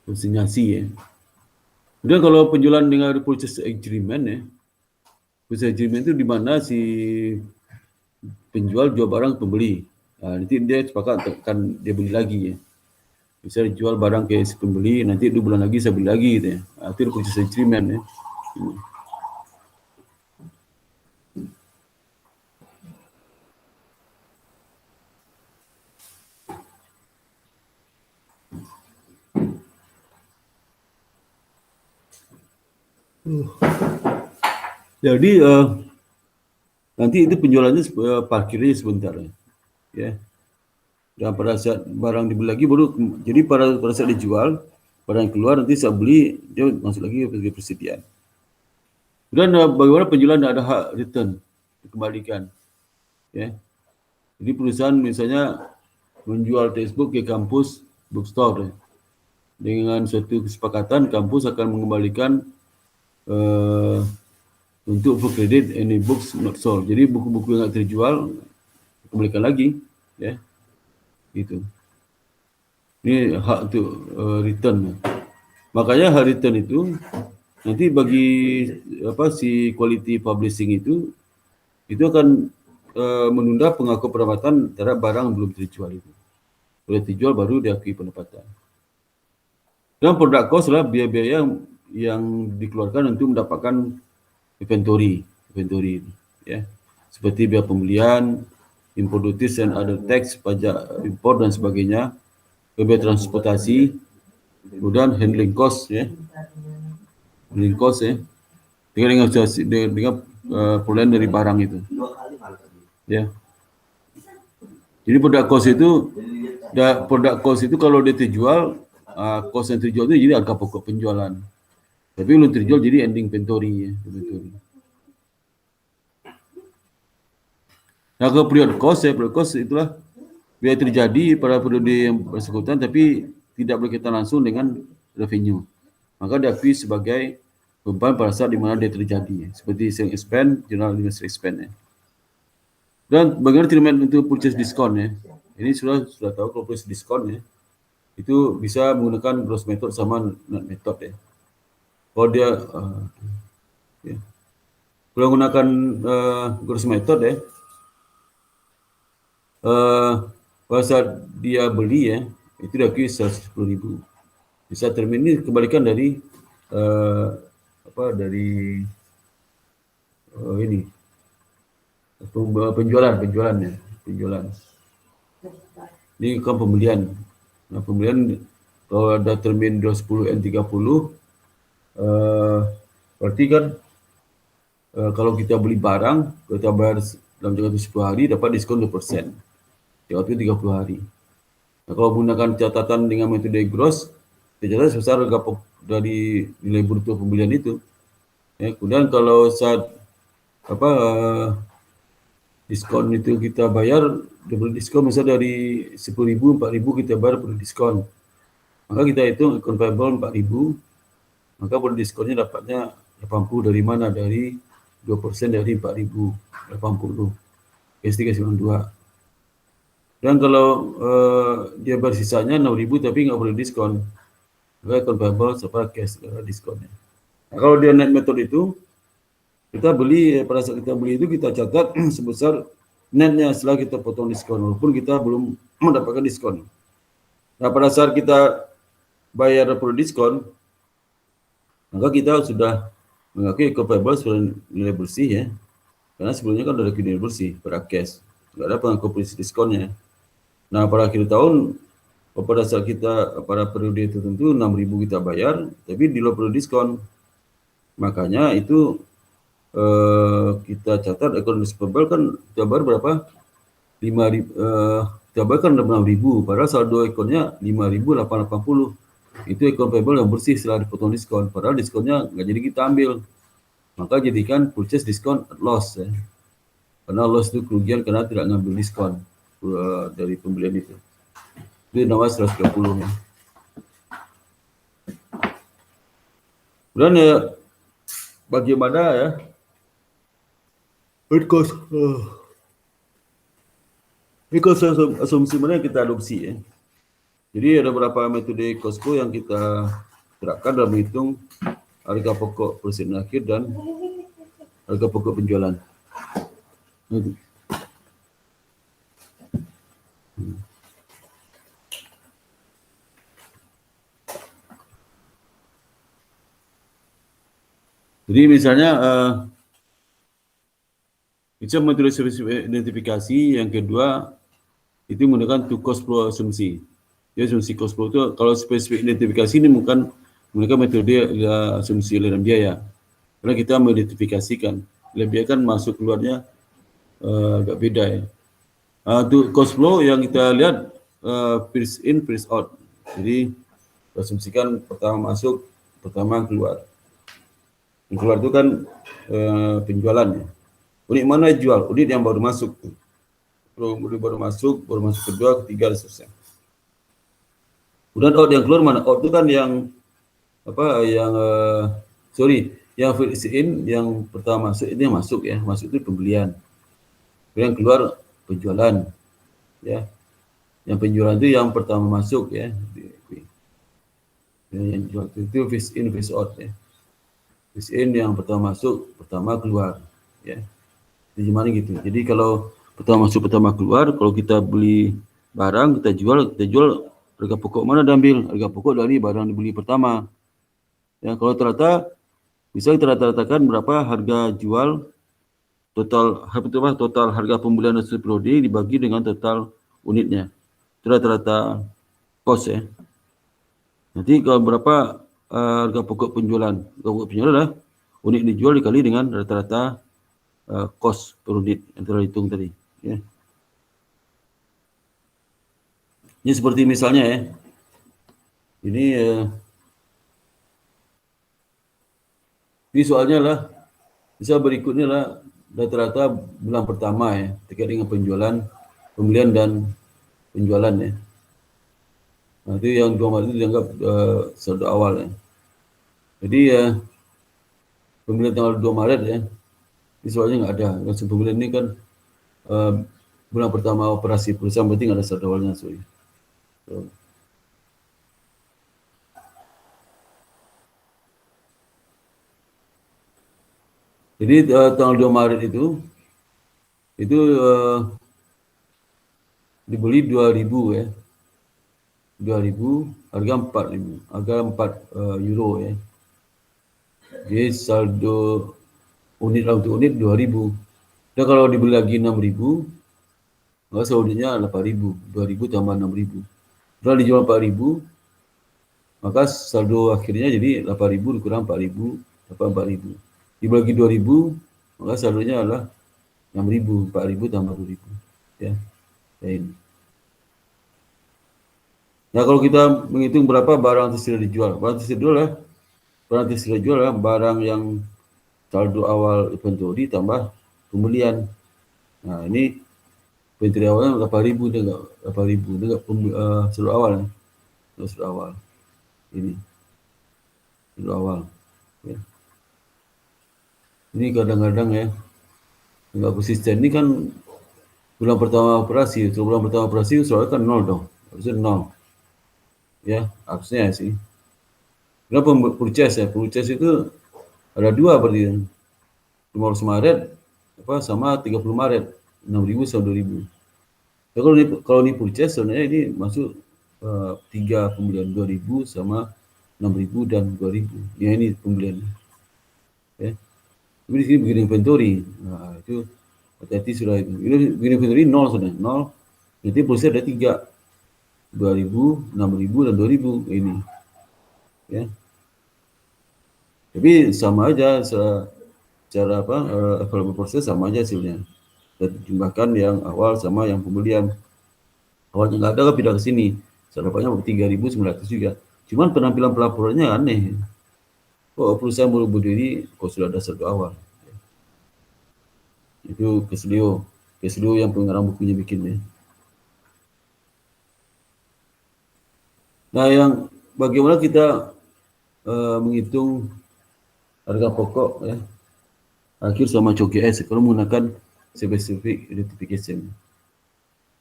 Konsinyasi ya. Kemudian kalau penjualan dengan purchase agreement ya, purchase agreement itu di mana si penjual jual barang ke pembeli. Nanti dia sepakat akan dia beli lagi ya. Bisa jual barang ke si pembeli, nanti 2 bulan lagi saya beli lagi gitu ya. Itu purchase agreement ya. Jadi nanti itu penjualannya parkirnya sebentar ya. Dan pada saat barang dibeli lagi baru jadi pada saat dijual barang keluar nanti saat beli dia masuk lagi ke persediaan. Dan bagaimana penjualan ada hak return dikembalikan ya. Jadi perusahaan misalnya menjual textbook ke kampus bookstore ya. Dengan suatu kesepakatan kampus akan mengembalikan untuk for credit any books not sold. Jadi buku-buku yang tidak terjual kembalikan lagi ya. Gitu. Ini hak untuk return. Makanya hak return itu nanti bagi si quality publishing itu akan menunda pengakuan pendapatan terhadap barang yang belum terjual itu. Boleh terjual baru diakui pendapatan. Dan product cost adalah biaya-biaya yang dikeluarkan untuk mendapatkan inventory ya. Seperti biaya pembelian, import duties and other tax, pajak impor dan sebagainya, biaya transportasi, kemudian handling cost ya. Handling cost ya. Dengan perolehan dari barang itu. Ya. Jadi product cost itu kalau dia terjual, cost yang terjual itu jadi harga pokok penjualan. Tapi belum terjual jadi ending inventory ya. Nah, ke period cost itulah biaya terjadi pada periode yang bersangkutan tapi tidak berkaitan langsung dengan revenue. Maka diakui sebagai beban pada saat di mana dia terjadi ya. Seperti selling expense, general administrative expense ya. Dan bagaimana treatment untuk purchase discount ya. Ini sudah tahu kalau purchase discount ya. Itu bisa menggunakan gross method sama net method ya. Kalau dia ya. Kalau menggunakan gross method ya, pada saat dia beli ya, itu diakui 110.000. Bisa termin ini kebalikan dari ini penjualan. Ini kan pembelian. Nah, pembelian kalau ada termin 210 N30 berarti kan kalau kita beli barang kita bayar dalam jangka 10 hari dapat diskon 2%. Waktu 30 hari. Nah, kalau menggunakan catatan dengan metode gross, tercatat sebesar harga dari nilai bruto pembelian itu. Ya, kemudian kalau saat diskon itu kita bayar double diskon misalnya dari 10.000, 4.000 kita bayar per diskon. Maka kita hitung account payable 4.000, maka per diskonnya dapatnya 80 dari mana? Dari 2% dari 4.000, 80. S392. Dan kalau dia bersisanya 6.000 tapi nggak boleh diskon, maka account payable serta cash diskonnya. Nah, kalau dia net method itu kita beli pada saat kita beli itu kita catat sebesar netnya setelah kita potong diskon walaupun kita belum mendapatkan diskon. Nah, pada saat kita bayar per diskon maka kita sudah mengakui account payable sudah nilai bersih ya. Karena sebelumnya kan sudah nilai bersih pada cash. Nggak ada pengakuan diskonnya. Nah, pada akhir tahun pada saat kita pada periode tertentu 6.000 kita bayar tapi di luar periode diskon. Makanya itu kita catat account receivable kan kita bayar berapa? 5.000 kita bayar kan 6.000 padahal saldo akunnya 5.880. Itu account payable yang bersih setelah dipotong diskon. Padahal diskonnya nggak jadi kita ambil. Maka jadikan purchase discount loss ya. Karena loss itu kerugian karena tidak ngambil diskon dari pembelian itu. Itu namanya 130 ya. Kemudian ya bagaimana ya cost asumsi mana yang kita adopsi ya. Jadi ada beberapa metode Costco yang kita terapkan dalam menghitung harga pokok persediaan akhir dan harga pokok penjualan. Jadi misalnya itu metode identifikasi yang kedua itu menggunakan two cost flow asumsi. Jadi asumsi cost flow itu kalau spesifik identifikasi ini bukan menggunakan metode asumsi aliran biaya. Karena kita mengidentifikasikan. Lebih kan masuk keluarnya agak beda ya. Untuk cost flow yang kita lihat first in, first out. Jadi asumsikan pertama masuk, pertama keluar. Yang keluar itu kan penjualan ya. Unit mana jual? Unit yang baru masuk. Baru masuk kedua, ketiga, dan seterusnya. Kemudian out yang keluar mana? Out itu kan yang yang first in, yang pertama masuk ini yang masuk ya. Masuk itu pembelian. Kemudian keluar penjualan ya. Yang penjualan itu yang pertama masuk ya. Yang jual itu first in, first out ya. First in yang pertama masuk, pertama keluar ya. Gimana gitu. Jadi kalau pertama masuk, pertama keluar, kalau kita beli barang, kita jual harga pokok mana diambil? Harga pokok dari barang dibeli pertama. Ya, kalau ternyata bisa kita rata-ratakan berapa harga jual total harga pembelian hasil prodi dibagi dengan total unitnya. Itu rata-rata cost ya. Nanti kalau berapa harga pokok penjualan? Harga pokok penjualan adalah unit dijual dikali dengan rata-rata cost per unit yang telah dihitung tadi. Ya. Ini seperti misalnya ya. Ini soalnya lah. Misal berikutnya lah rata-rata bulan pertama ya terkait dengan pembelian dan penjualan ya. Nah, itu yang 2 Maret itu dianggap saldo awal ya. Jadi pembelian tanggal 2 Maret ya. Ini soalnya nggak ada. Langsung pembelian ini kan bulan pertama operasi perusahaan berarti nggak ada saldo awalnya. Sorry. So. Jadi tanggal 2 Maret itu dibeli 2.000 ya. 2.000, harga 4.000, harga 4 euro ya. Jadi saldo unit lah untuk unit 2.000. Dan kalau dibeli lagi 6.000, maka saldonya 8.000. 2.000 tambah 6.000. Kalau dijual 4.000, maka saldo akhirnya jadi 8.000 dikurang 4.000, dapat 4.000. Dibagi 2.000, maka saldonya adalah 6.000, 4.000 tambah 2.000. Ya, ini. Nah, kalau kita menghitung berapa barang tersedia dijual, barang tersedia dijual adalah barang yang saldo awal inventory tambah pembelian. Nah, ini inventory awalnya 8.000, dia enggak 8.000, dia enggak saldo awal ya. Saldo awal. Ini. Saldo awal. Ya. Ini kadang-kadang ya enggak konsisten. Ini kan bulan pertama operasi, bulan pertama operasi soalnya kan 0 dong. Harusnya 0. Ya, harusnya sih. Kenapa purchase ya? Purchase itu ada 2 berarti. 15 Maret sama 30 Maret. 6.000 sama 2.000. Ya, kalau ini purchase sebenarnya ini masuk 3 pembelian 2.000 sama 6.000 dan 2.000. Ya, ini pembelian. Ya. Tapi di sini begini inventory. Nah, itu hati-hati sudah itu. Ini begini inventory 0 sudah. 0. Nanti purchase ada 3. 2.000, 6.000 dan 2.000 ini. Ya. Tapi sama aja secara available proses sama aja hasilnya. Dan jumlahkan yang awal sama yang pembelian. Awalnya nggak ada, pindah ke sini. Dapatnya 3.900 juga. Cuman penampilan pelaporannya aneh. Oh, perusahaan baru berdiri kok sudah ada saldo awal. Itu Kesleo yang pengarang bukunya bikinnya. Nah, yang bagaimana kita menghitung harga pokok ya, akhir sama COGS kalau menggunakan specific identification.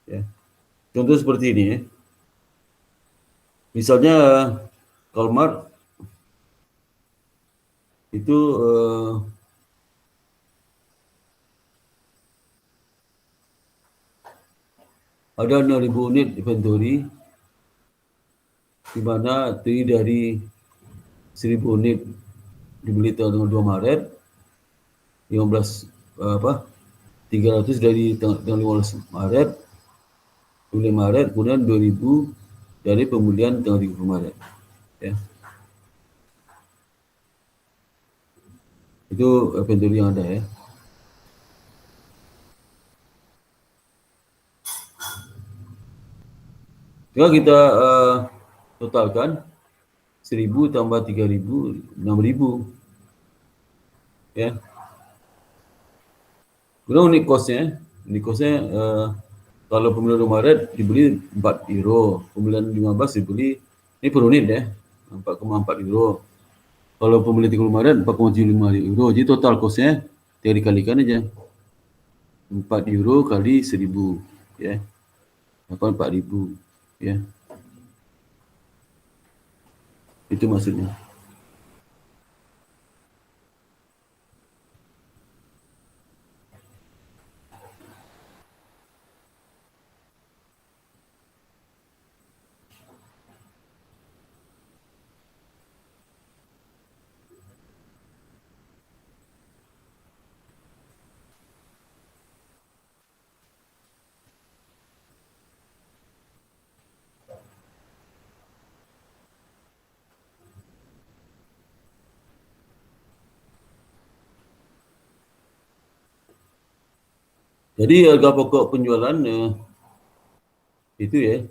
Ya. Contoh seperti ini ya. Misalnya Kalmar itu ada 6.000 unit inventory, di mana terdiri dari 1.000 unit dibeli tanggal 2 Maret, 300 dari tanggal 15 Maret, 5 Maret, kemudian 2.000 dari pembelian tanggal 30 Maret. Ya. Itu inventory yang ada ya. Sekarang kita totalkan 1,000 tambah 3,000, 6,000. Ya. Kemudian unit kosnya kalau pemilihan 2 Maret dibeli 4 euro, pemilihan 15 dibeli, ini per unit ya, 4,4 euro. Kalau pemilihan 30 Maret 4,75 euro, jadi total kosnya tinggal dikalikan aja. 4 euro kali 1,000 ya. Dapat 4,000 ya. Itu maksudnya. Jadi harga pokok penjualan itu ya,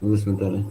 tunggu sebentar ya.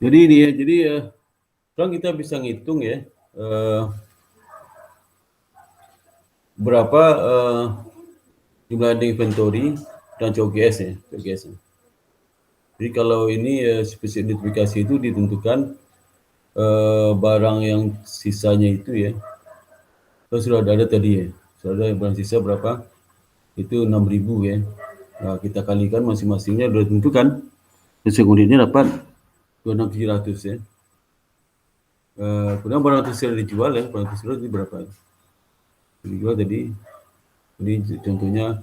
Jadi ini ya, sekarang kita bisa ngitung ya berapa jumlah inventory dan COGS ya, COGS. Jadi kalau ini spesies identifikasi itu ditentukan barang yang sisanya itu ya, sudah ada tadi ya, sudah ada barang sisa berapa, itu 6.000 ya. Nah, kita kalikan masing-masingnya sudah ditentukan. Sesuai unitnya dapat 26.700 ya. Kemudian barang tersirat dijual ya, barang tersirat ini berapa? Dijual tadi, ini contohnya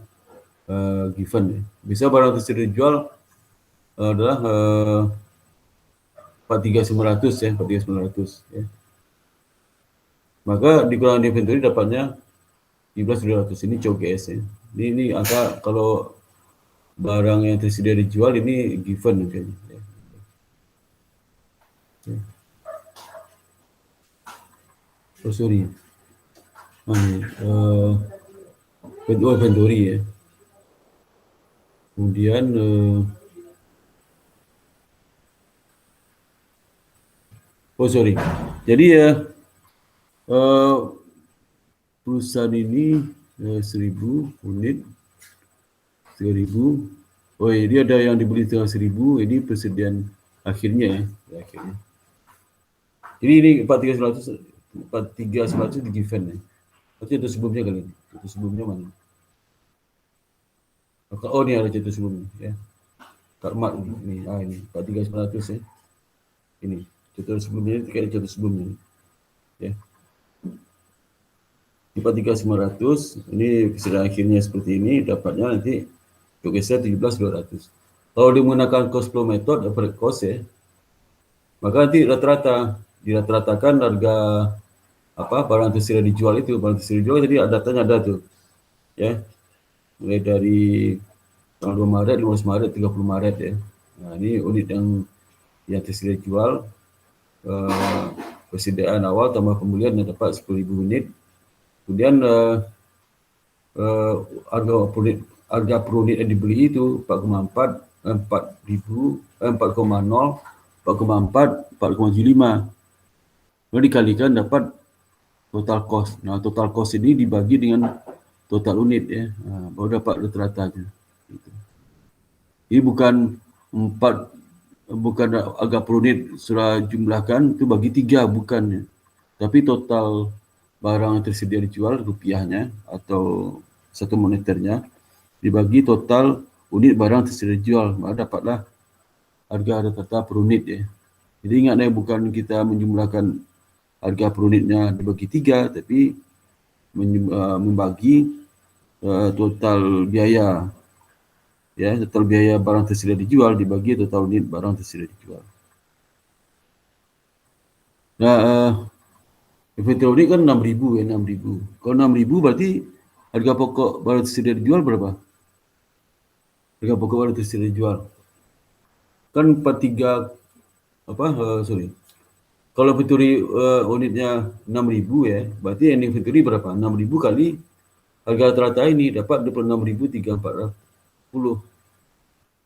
given ya. Bisa barang tersirat dijual adalah 43.900 ya, 43.900 ya. Maka dikurangi inventory dapatnya 17.200. Ini COGS ya. Ini angka kalau barang yang tersedia dijual ini given mungkin ya. Oh sorry. Inventory ya. Kemudian sorry. Jadi ya perusahaan ini 1.000 unit, 3.000. Oh, dia ada yang dibeli tengah 1.000. Ini persediaan akhirnya ya. Akhirnya. Jadi ini 43.900 di given ya. Berarti itu sebelumnya kali ini. Itu sebelumnya mana? Oh, ini ada contoh sebelumnya ya. Karmat ini. Ini 43.900 ya. Ini contoh sebelumnya, ini ada contoh sebelumnya ya. 43.900 ini persediaan akhirnya seperti ini, dapatnya nanti COGS-nya 17.200. Kalau dia menggunakan cost flow method, average cost ya, maka nanti dirata-ratakan harga barang tersedia dijual itu, barang tersedia dijual jadi datanya ada tuh ya, mulai dari tanggal 2 Maret, 15 Maret, 30 Maret ya. Nah, ini unit yang tersedia dijual, persediaan awal tambah pembelian yang dapat 10.000 unit. Kemudian harga per unit yang dibeli itu 4,0, 4,75. Lalu dikalikan dapat total cost. Nah, total cost ini dibagi dengan total unit ya. Baru dapat rata-ratanya. Ini bukan harga per unit sudah jumlahkan itu bagi 3, bukan ya. Tapi total barang yang tersedia dijual rupiahnya atau satu moneternya dibagi total unit barang tersedia dijual, maka dapatlah harga rata-rata per unit ya. Jadi ingat ya, bukan kita menjumlahkan harga per unitnya dibagi 3, tapi membagi total biaya ya, total biaya barang tersedia dijual dibagi total unit barang tersedia dijual. Nah, inventory kan 6.000 ya, 6.000. Kalau 6.000 berarti harga pokok barang tersedia dijual berapa? Harga pokok barang tersedia dijual kan 43 kalau inventory unitnya 6.000 ya, berarti yang inventory berapa? 6.000 kali harga rata-rata ini dapat 26.340.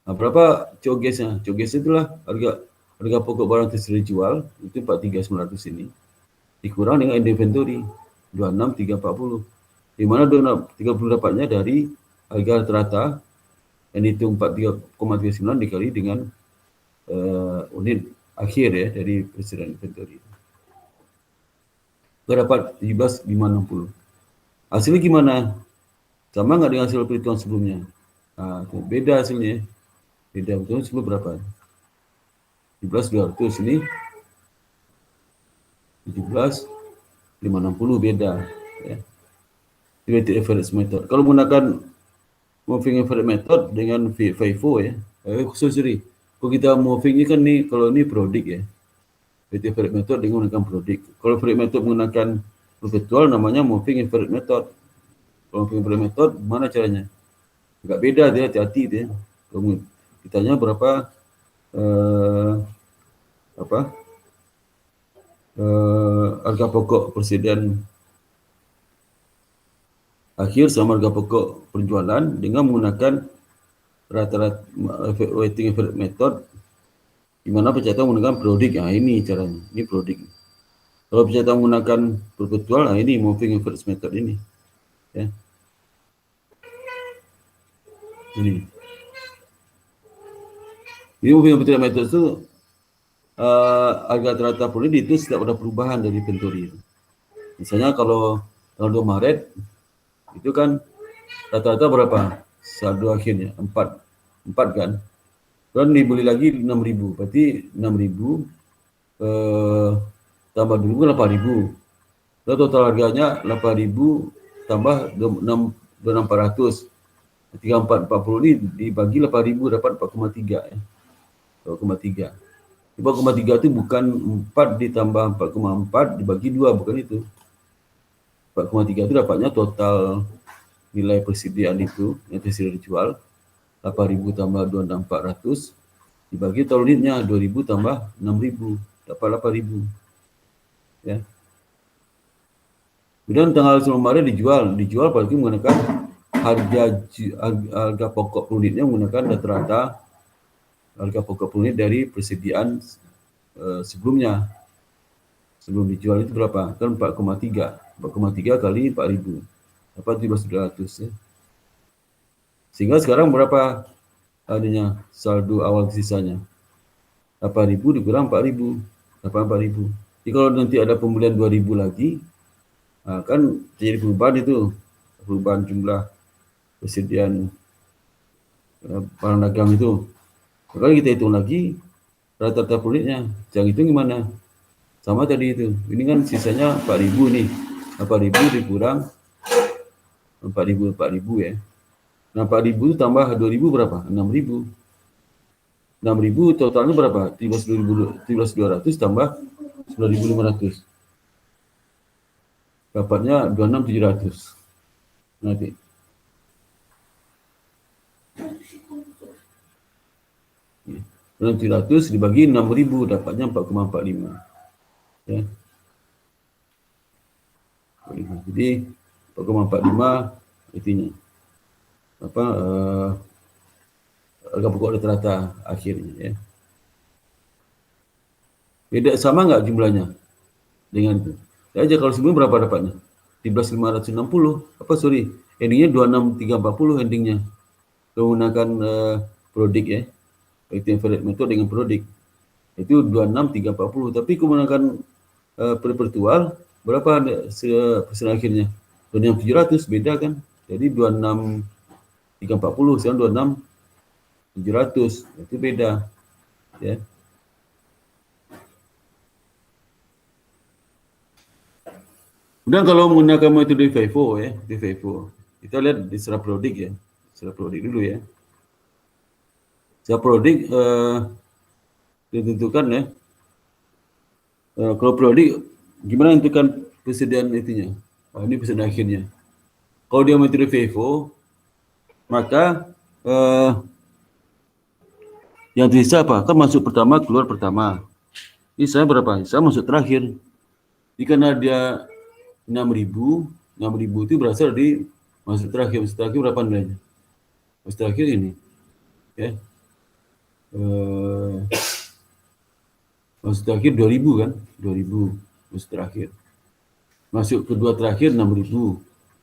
Nah, berapa COGS-nya? COGS itulah harga pokok barang tersedia dijual itu 43.900 ini dikurang dengan inventory 26.340. Di mana 30 dapatnya dari harga rata-rata yang dihitung 43,39 dikali dengan unit akhir ya dari persediaan inventory. Dapat 17.560. Hasilnya gimana? Sama nggak dengan hasil perhitungan sebelumnya? Nah, beda hasilnya. Beda, betul sebelum berapa? 17.200 ini 17.560 beda ya. Weighted average method. Kalau menggunakan moving average method dengan FIFO ya. Sorry. Kalau kita moving ini kan nih, kalau ini produk ya. Weighted average method dengan menggunakan produk. Kalau average method menggunakan perpetual namanya moving average method. Kalau moving average method mana caranya? Agak beda dia, hati-hati dia. Kalau ditanya berapa harga pokok persediaan akhir sama harga pokok penjualan dengan menggunakan rata-rata weighting average method, di mana pencatatan menggunakan produk. Nah, ini caranya, ini produk. Kalau pencatatan menggunakan perpetual, nah ini moving average method ini ya. Ini moving average method itu harga rata-rata per unit itu tidak ada perubahan dari inventory. Misalnya kalau tanggal 2 Maret itu kan rata-rata berapa? Saldo akhirnya 4 kan. Dan dibeli lagi 6.000, berarti 6.000 tambah dulu 8.000. Dan total harganya 8.000 tambah 6.400. 3.440 ini dibagi 8.000 dapat 4,3 ya. 4,3. 4,3 itu bukan 4 ditambah 4,4 dibagi 2, bukan itu. 4,3 itu dapatnya total nilai persediaan itu yang tersedia dijual 8.000 tambah 2.400 dibagi total unitnya 2.000 tambah 6.000 dapat 8.000 ya. Kemudian tanggal 10 Maret dijual berarti menggunakan harga pokok per unitnya menggunakan rata-rata harga pokok per unit dari persediaan sebelumnya. Sebelum dijual itu berapa? Kan 4,3 kali 4.000 dapat 17.200 ya. Sehingga sekarang berapa adanya saldo awal sisanya? 8.000 dikurang 4.000 dapat 4.000. Jadi kalau nanti ada pembelian 2.000 lagi, kan terjadi perubahan jumlah persediaan barang dagang itu. Maka kita hitung lagi rata-rata unitnya. Jangan hitung gimana? Sama tadi itu. Ini kan sisanya 4.000 nih. 8.000 dikurang 4.000 ya. Nah, 4.000 tambah 2.000 berapa? 6.000. 6.000 totalnya berapa? 13.200 tambah 9.500. Dapatnya 26.700. Nanti. Ya. 26.700 dibagi 6.000 dapatnya 4,45. Ya. Jadi 4,45 intinya harga pokok rata-rata akhirnya ya. Beda sama nggak jumlahnya dengan itu? Ya aja kalau sebelumnya berapa dapatnya? 13.560. Endingnya 26.340 endingnya. Menggunakan prodik ya. Itu infrared method dengan prodik. Itu 26.340. Tapi menggunakan virtual berapa persen akhirnya? 26.700 beda kan? Jadi 26.340 sekarang 26.700 itu beda ya. Kemudian kalau menggunakan metode FIFO ya, kita lihat di secara prodik ya, secara prodik dulu ya. Secara prodik ditentukan ya. Kalau prodik gimana menentukan persediaan itunya? Ini persediaan akhirnya. Kalau dia metode FIFO, maka yang tersisa apa? Kan masuk pertama, keluar pertama. Ini saya berapa? Saya masuk terakhir. Jadi karena dia 6.000 itu berasal dari masuk terakhir. Masuk terakhir berapa nilainya? Masuk terakhir ini. Ya. Masuk terakhir 2.000 kan? 2.000 masuk terakhir. Masuk kedua terakhir 6.000.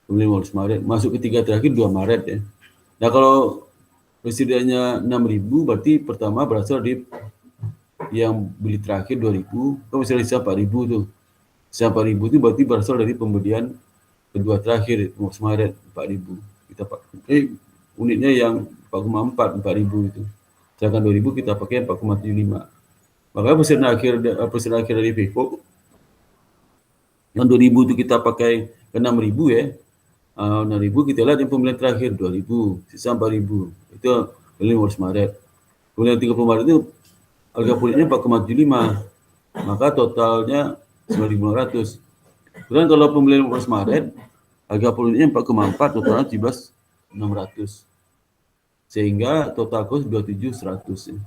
Kemudian Maret. Masuk ketiga terakhir 2 Maret ya. Nah kalau persediaannya 6.000 berarti pertama berasal dari yang beli terakhir 2.000, kan misalnya sisa 4.000 tuh. Sisa 4.000 itu berarti berasal dari pembelian kedua terakhir Maret 4.000. Kita pakai unitnya yang 4,4 4.000 itu. Sedangkan 2.000 kita pakai 4,75. Maka persediaan akhir dari FIFO yang 2.000 itu kita pakai ke 6.000 ya. 6.000 kita lihat yang pembelian terakhir 2.000, sisa 4.000. Itu 15 Maret. Kemudian 30 Maret itu harga unitnya 4,75. Maka totalnya 9.500. Kemudian kalau pembelian 15 Maret harga unitnya 4,4, totalnya 17.600. Sehingga total cost 27.100 ya.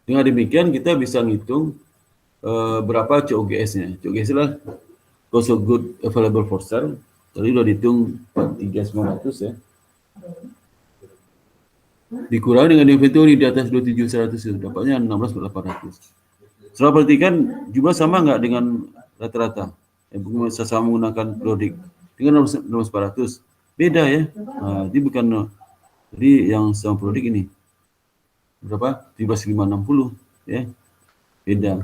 Dengan demikian kita bisa ngitung berapa COGS-nya. COGS adalah cost of good available for sale. Tadi udah dihitung 43.900 ya. Dikurangi dengan inventory di atas 27.100 itu dapatnya 16.800. Setelah perhatikan jumlah sama nggak dengan rata-rata? Sama menggunakan prodik dengan 16.400 beda ya. Nah, ini bukan jadi yang sama prodik ini berapa? 13.560 ya. Beda.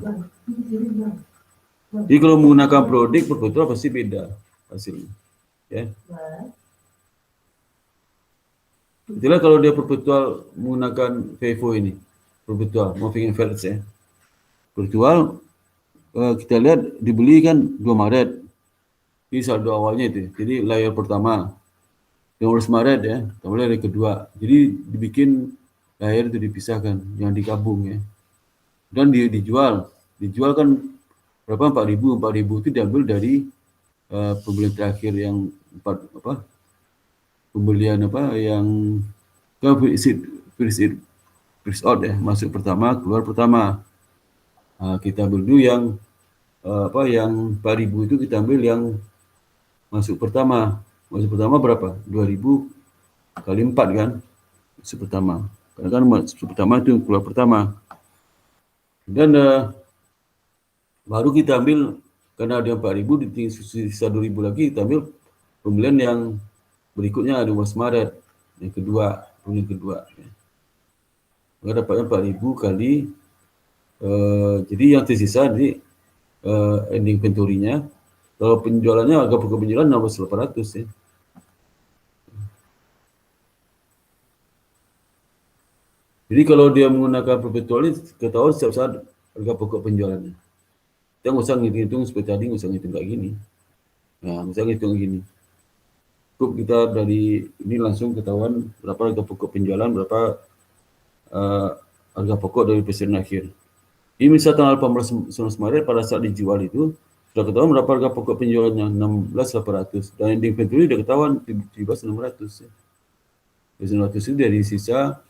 Jadi kalau menggunakan prodik perpetual pasti beda hasilnya. Ya. Itulah kalau dia perpetual menggunakan FIFO ini, perpetual, moving average ya. Perpetual kita lihat dibeli kan 2 Maret. Ini saldo awalnya itu. Jadi layer pertama 15 Maret ya, kemudian layer kedua. Jadi dibikin layer itu dipisahkan, yang digabung ya. Dan dijual kan berapa 4.000 itu diambil dari pembelian terakhir yang pembelian yang first out ya, masuk pertama keluar pertama. Kita ambil dulu yang yang 4.000 itu kita ambil yang masuk pertama berapa? 2.000 kali 4 kan, masuk pertama. Karena kan masuk pertama itu keluar pertama. Dan baru kita ambil, karena ada 4.000 sisa 2.000 lagi, kita ambil pembelian yang berikutnya 12 Maret yang kedua, pembelian kedua ya. Maka dapatnya 4.000 kali jadi yang tersisa di ending inventory-nya. Kalau penjualannya harga pokok penjualan 16.800 ya. Jadi kalau dia menggunakan perpetual ini, ketahuan setiap saat harga pokok penjualannya. Kita nggak usah ngitung seperti tadi, nggak usah ngitung kayak gini. Nah, nggak usah ngitung gini. Cukup kita dari ini langsung ketahuan berapa harga pokok penjualan, berapa harga pokok dari presiden akhir. Ini misal tanggal 18 Maret pada saat dijual itu sudah ketahuan berapa harga pokok penjualannya, 16.800, dan ending inventory sudah ketahuan 17.600 ya. 17.600 itu dari sisa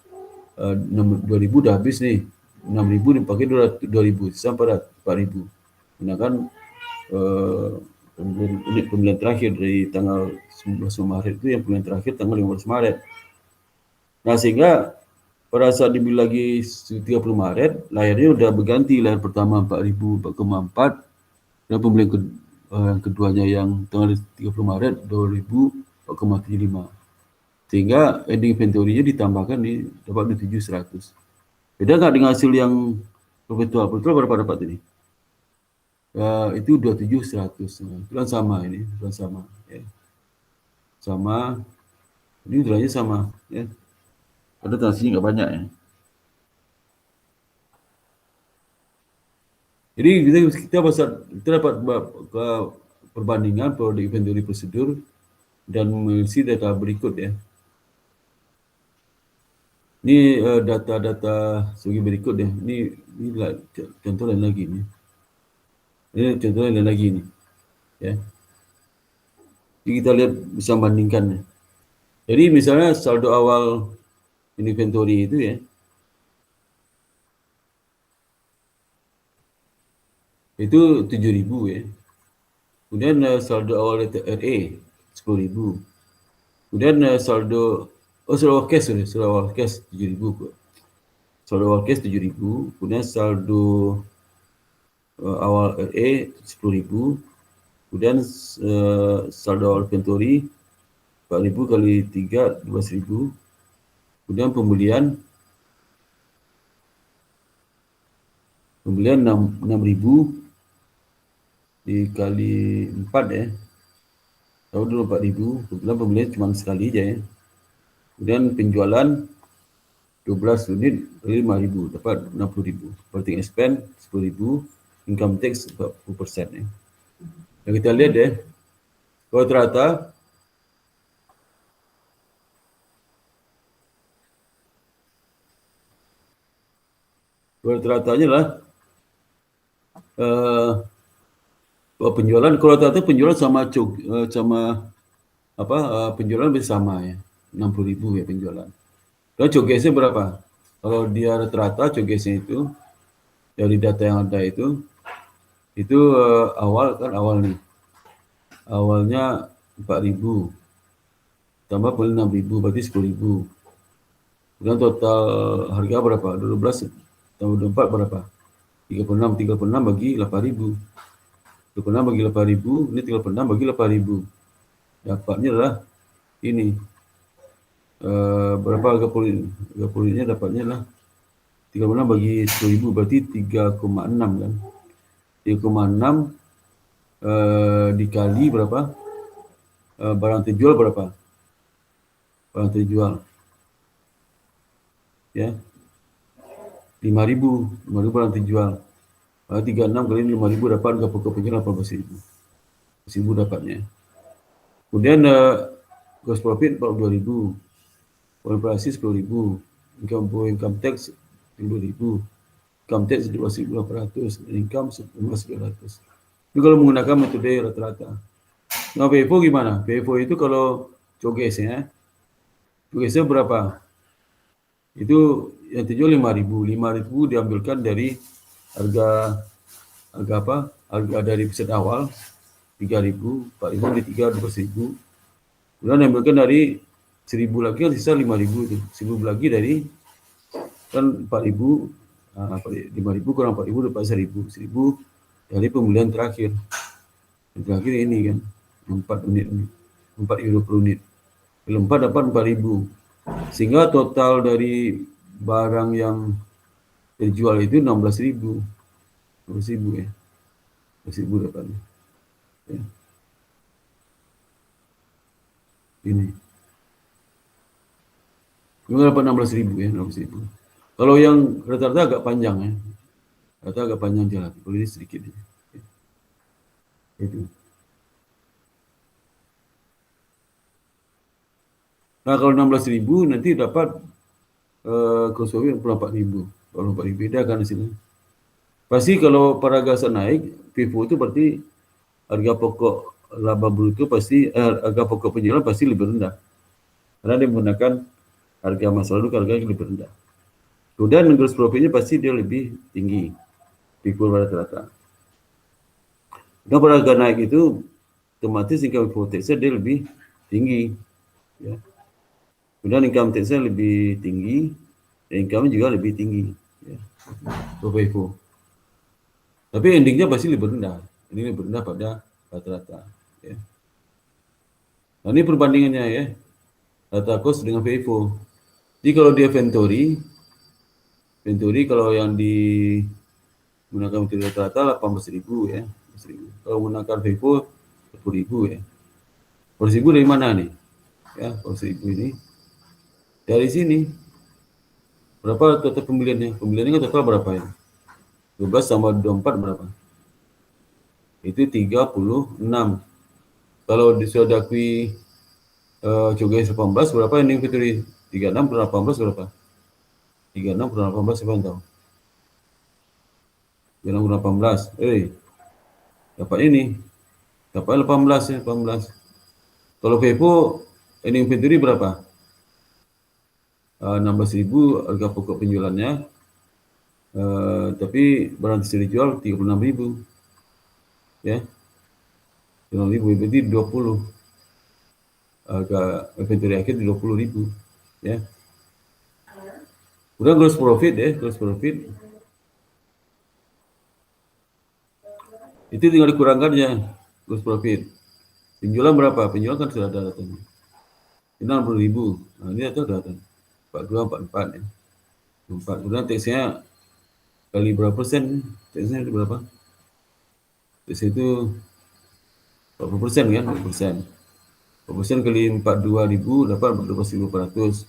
2.000 udah habis nih, 6.000 dipakai 2.000, sisa 4.000. Gunakan pembelian terakhir dari tanggal 19 Maret itu, yang pembelian terakhir tanggal 15 Maret. Nah, sehingga pada saat dibeli lagi 30 Maret, layarnya udah berganti, layar pertama 4.000, 4,4, dan pembelian yang keduanya yang tanggal 30 Maret 2.000, 4,75. Sehingga ending inventory-nya ditambahkan di dapat 7.100. Beda nggak dengan hasil yang perpetual? Perpetual berapa dapat ini? Itu 27.100. Itu kan sama ini, itu sama ya. Sama. Ini nilainya sama ya. Ada transaksinya nggak banyak ya. Jadi kita dapat perbandingan produk inventory prosedur dan mengisi data berikut ya. Ini data-data sebagai berikut ya. Ini contoh lain lagi nih. Ini contoh lain lagi nih. Ya. Jadi kita lihat, bisa bandingkan ya. Jadi misalnya saldo awal inventory itu ya. Itu 7.000 ya. Kemudian saldo awal RA 10.000. Kemudian saldo awal cash 7.000. Saldo awal cash 7.000. Kemudian saldo awal RA 10.000. Kemudian saldo awal inventory 4.000 kali 3 12.000. Kemudian pembelian 6.000 dikali 4 ya. Tahu dulu 4.000, kebetulan pembelian cuma sekali aja ya. Kemudian penjualan 12 unit kali 5.000 dapat 60.000. Operating expense 10.000, income tax 40% ya. Yang kita lihat ya, kalau ternyata rata-ratanya lah penjualan, kalau ternyata penjualan sama penjualan bersama ya, 60.000 ya penjualan. Dan cogesnya berapa? Kalau dia rata-rata cogesnya itu dari data yang ada itu awal nih. Awalnya 4.000 tambah 6.000 berarti 10.000. Kemudian total harga berapa? 12 tambah 24 berapa? 36 bagi 8.000. 36 bagi 8.000, ini 36 bagi 8.000. Dapatnya adalah ini. Berapa harga polanya dapatnya lah 36 bagi 10.000 berarti 3,6 kan. 3,6 dikali berapa? Barang terjual berapa? Barang terjual ya. 5.000 barang terjual. 36 kali 5.000 dapat harga pokok penjualan 18.000. 1.000 dapatnya. Kemudian gross profit 42.000. Operasi 10.000. Income tax 10.000. Income tax 12.800. Income 11.200. Itu kalau menggunakan metode rata-rata. Nah, PFO gimana? PFO itu kalau cogesnya berapa? Itu yang terjual 5.000. 5.000 diambilkan dari harga apa? Harga dari pesan awal 3.000, 4.000 di 3, 12.000. Kemudian diambilkan dari 1.000 lagi kan sisa 5.000 itu. 1.000 lagi dari kan 4.000, 5.000 kurang 4.000 dapat 1.000. 1.000 dari pembelian terakhir. Yang terakhir ini kan 4 unit, 4 euro per unit. Kalau 4 dapat 4.000. Sehingga total dari barang yang terjual itu 16.000. 16.000 ya. 16.000 dapatnya. Ya. Ini. Cuma dapat 16.000 ya, 16.000. Kalau yang rata-rata agak panjang ya. Rata agak panjang jalan. Kalau ini sedikit ya. Itu. Nah, kalau 16.000 nanti dapat gross profit 44.000. 44.000 beda kan di sini. Pasti kalau para gasa naik, FIFO itu berarti harga pokok laba bruto pasti harga pokok penjualan pasti lebih rendah. Karena dia menggunakan harga masa lalu, harga yang lebih rendah. Kemudian gross profitnya pasti dia lebih tinggi. FIFO rata-rata. Nah, pada harga naik itu otomatis income tax-nya dia lebih tinggi. Ya. Kemudian income tax-nya lebih tinggi, dan income juga lebih tinggi. Ya. FIFO. Tapi endingnya pasti lebih rendah. Ini lebih rendah pada rata-rata. Ya. Nah, ini perbandingannya ya. Rata cost dengan FIFO. Jadi kalau dia inventory kalau yang menggunakan metode rata-rata 18.000 ya. 18.000. Kalau menggunakan FIFO 10.000 ya. 10.000 dari mana nih? Ya, 10.000 ini dari sini. Berapa total pembeliannya? Pembeliannya total berapa ya? 12 tambah 24 berapa? Itu 36. Kalau sudah diakui Cogai 18 berapa ini inventory? 36 per 18 berapa? 36 per 18 siapa yang tahu? 36 per 18. Dapat ini. Dapat 18 ya, 18. Kalau FIFO ini inventory berapa? 16.000 harga pokok penjualannya. Tapi barang yang dijual 36.000. Ya. 36.000 berarti 20. Harga inventory akhir 20.000. Ya. Udah gross profit ya, gross profit. Itu tinggal dikurangkannya gross profit. Penjualan berapa? Penjualan kan sudah ada datanya. 60.000. Nah, ini ada datanya. 42, 44 ya. 4. Kemudian taxnya kali berapa persen? Taxnya itu berapa? Tax itu 40% kan? 40%. 40% kali 42.000 dapat 12.400.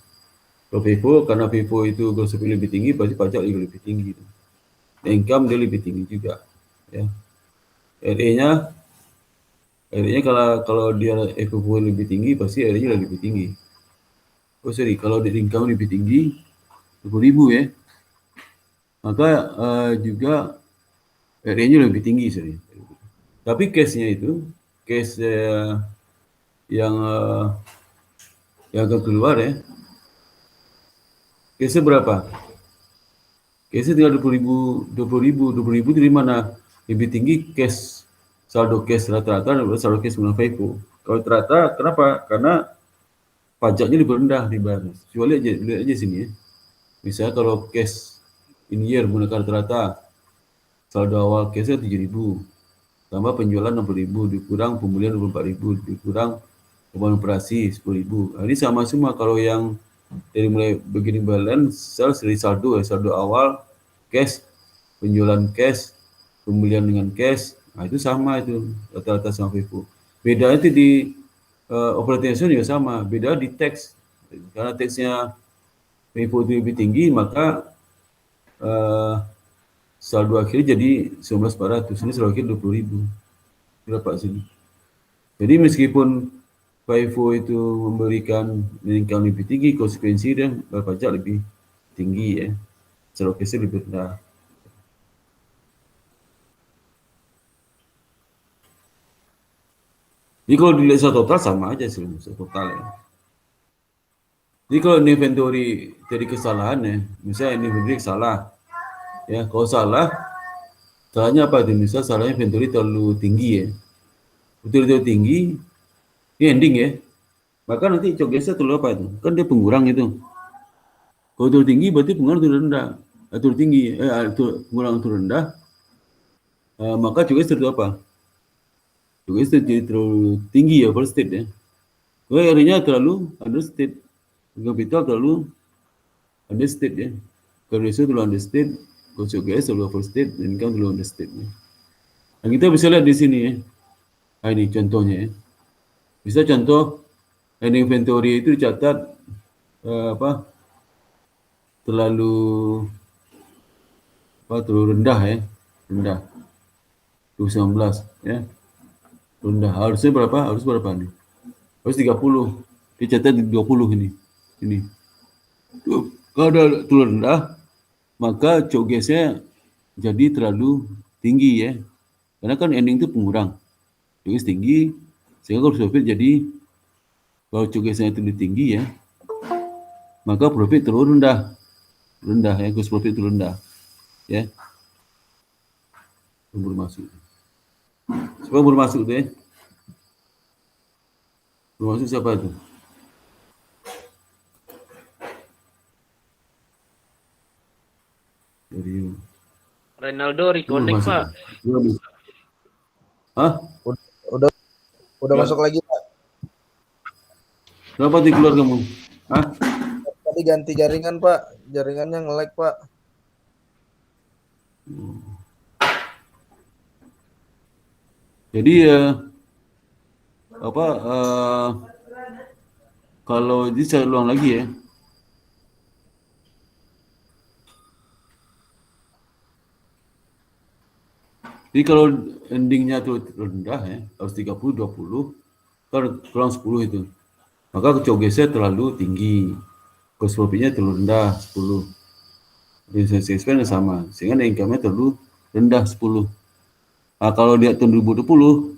Kalau FIFO, karena FIFO itu gross profit lebih tinggi, pasti pajak juga lebih tinggi. Dan income dia lebih tinggi juga. Ya. RE-nya kalau dia FIFO lebih tinggi, pasti RE-nya lebih tinggi. Oh sorry, kalau di income lebih tinggi 20.000 ya, maka juga RE-nya lebih tinggi sorry. Tapi case-nya itu case yang akan keluar ya, case-nya berapa? Case-nya tinggal 20.000 dari mana? Lebih tinggi case saldo case rata-rata daripada saldo case dengan FIFO. Kalau rata, kenapa? Karena pajaknya lebih rendah dibayar. Coba lihat aja sini ya. Misalnya kalau cash in year menggunakan rata-rata saldo awal cash-nya 7.000, tambah penjualan 60.000, dikurang pembelian 24.000, dikurang pembangunan operasi 10.000. Nah, ini sama semua. Kalau yang dari mulai beginning balance sales dari saldo awal cash, penjualan cash, pembelian dengan cash, nah itu sama itu rata-rata sama FIFO. Bedanya itu di operating expense juga sama, beda di tax. Karena taxnya FIFO itu lebih tinggi, maka saldo akhir jadi 19.400. Ini saldo akhir 20.000. Berapa sini? Jadi meskipun FIFO itu memberikan income lebih tinggi, konsekuensi dan bayar pajak lebih tinggi ya. Saldo akhir lebih rendah. Jadi kalau dilihat secara total sama aja sih, secara total ya. Jadi kalau inventory jadi kesalahan ya, misalnya inventory salah, ya kalau salah, salahnya apa itu? Misalnya salahnya inventory terlalu tinggi ya, betul-betul tinggi, ini ending ya, maka nanti cogesa terlalu apa itu? Kan dia pengurang itu. Kalau terlalu tinggi berarti pengurang terlalu rendah, terlalu tinggi, pengurang terlalu rendah, maka cogesa terlalu apa? Cogesa jadi terlalu tinggi ya, overstate ya. Kalau akhirnya terlalu understate. Kapital terlalu understate ya. Kalau ratio terlalu understate, konsep GS terlalu overstate, dan income terlalu understate ya. Nah, kita bisa lihat di sini ya. Nah, ini contohnya ya. Bisa contoh inventory itu dicatat terlalu rendah ya, rendah 2019 ya. Rendah. Harusnya berapa? Harus berapa nih? Harus 30. Dicatat di 20 ini. Kalau ada terlalu rendah, maka COGS-nya jadi terlalu tinggi ya. Karena kan ending itu pengurang. COGS tinggi, sehingga kalau profit jadi, kalau COGS-nya terlalu tinggi ya, maka profit terlalu rendah. Rendah ya, gross profit terlalu rendah. Ya. Baru masuk. Siapa baru masuk tuh ya? Baru masuk siapa itu? Dari Ronaldo reconnect, Pak. Hah? Udah masuk lagi, Pak. Kenapa tadi keluar kamu? Hah? Tadi ganti jaringan, Pak. Jaringannya nge-lag, Pak. Jadi kalau ini saya ulang lagi ya. Jadi kalau endingnya itu rendah ya, harus 30, 20, kalau kurang 10 itu, maka COGS-nya terlalu tinggi, cost profit-nya terlalu rendah 10, business expense sama, sehingga income-nya terlalu rendah 10. Nah, kalau dia tahun 2020,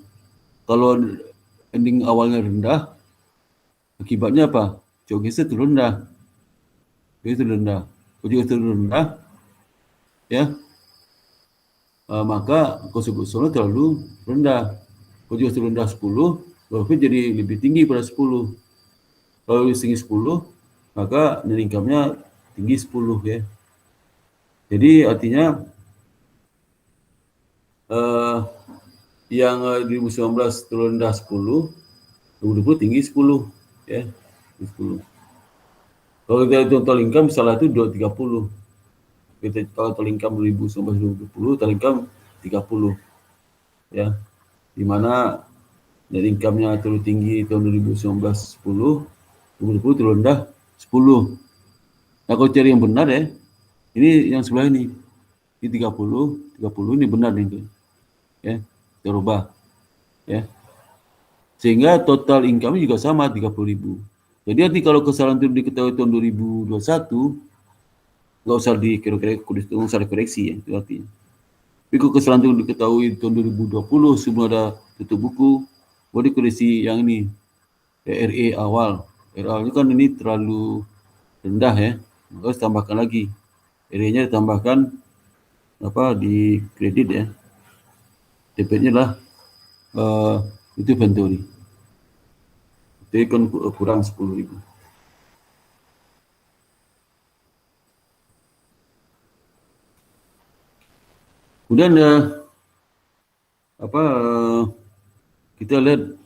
kalau ending awalnya rendah, akibatnya apa? COGS-nya terlalu rendah, itu rendah, COGS terlalu rendah, ya. Maka konsumsinya terlalu rendah. Kalau juga rendah 10, profit jadi lebih tinggi pada 10. Kalau tinggi 10, maka net income-nya tinggi 10 ya. Jadi artinya yang 2019 terlalu rendah 10, 2020 tinggi 10 ya. 10. Kalau kita total income salah itu 230. Kita kalau total income 2019-2020, total income 30 ya, dimana net income-nya terlalu tinggi tahun 2019 10, 2020 terlalu rendah 10. Nah, kalau cari yang benar ya, ini yang sebelah ini 30 ini benar nih ya, terubah ya, sehingga total income juga sama 30.000. Jadi nanti kalau kesalahan itu diketahui tahun 2021, nggak usah dikoreksi ya, itu artinya. Tapi kalau kesalahan itu diketahui tahun 2020 sebelum ada tutup buku, boleh dikoreksi yang ini, RE awal. RE awal itu kan ini terlalu rendah ya, maka harus tambahkan lagi. RE-nya ditambahkan di kredit ya. Debitnya lah itu inventory. Jadi kan kurang 10.000. Kemudian kita lihat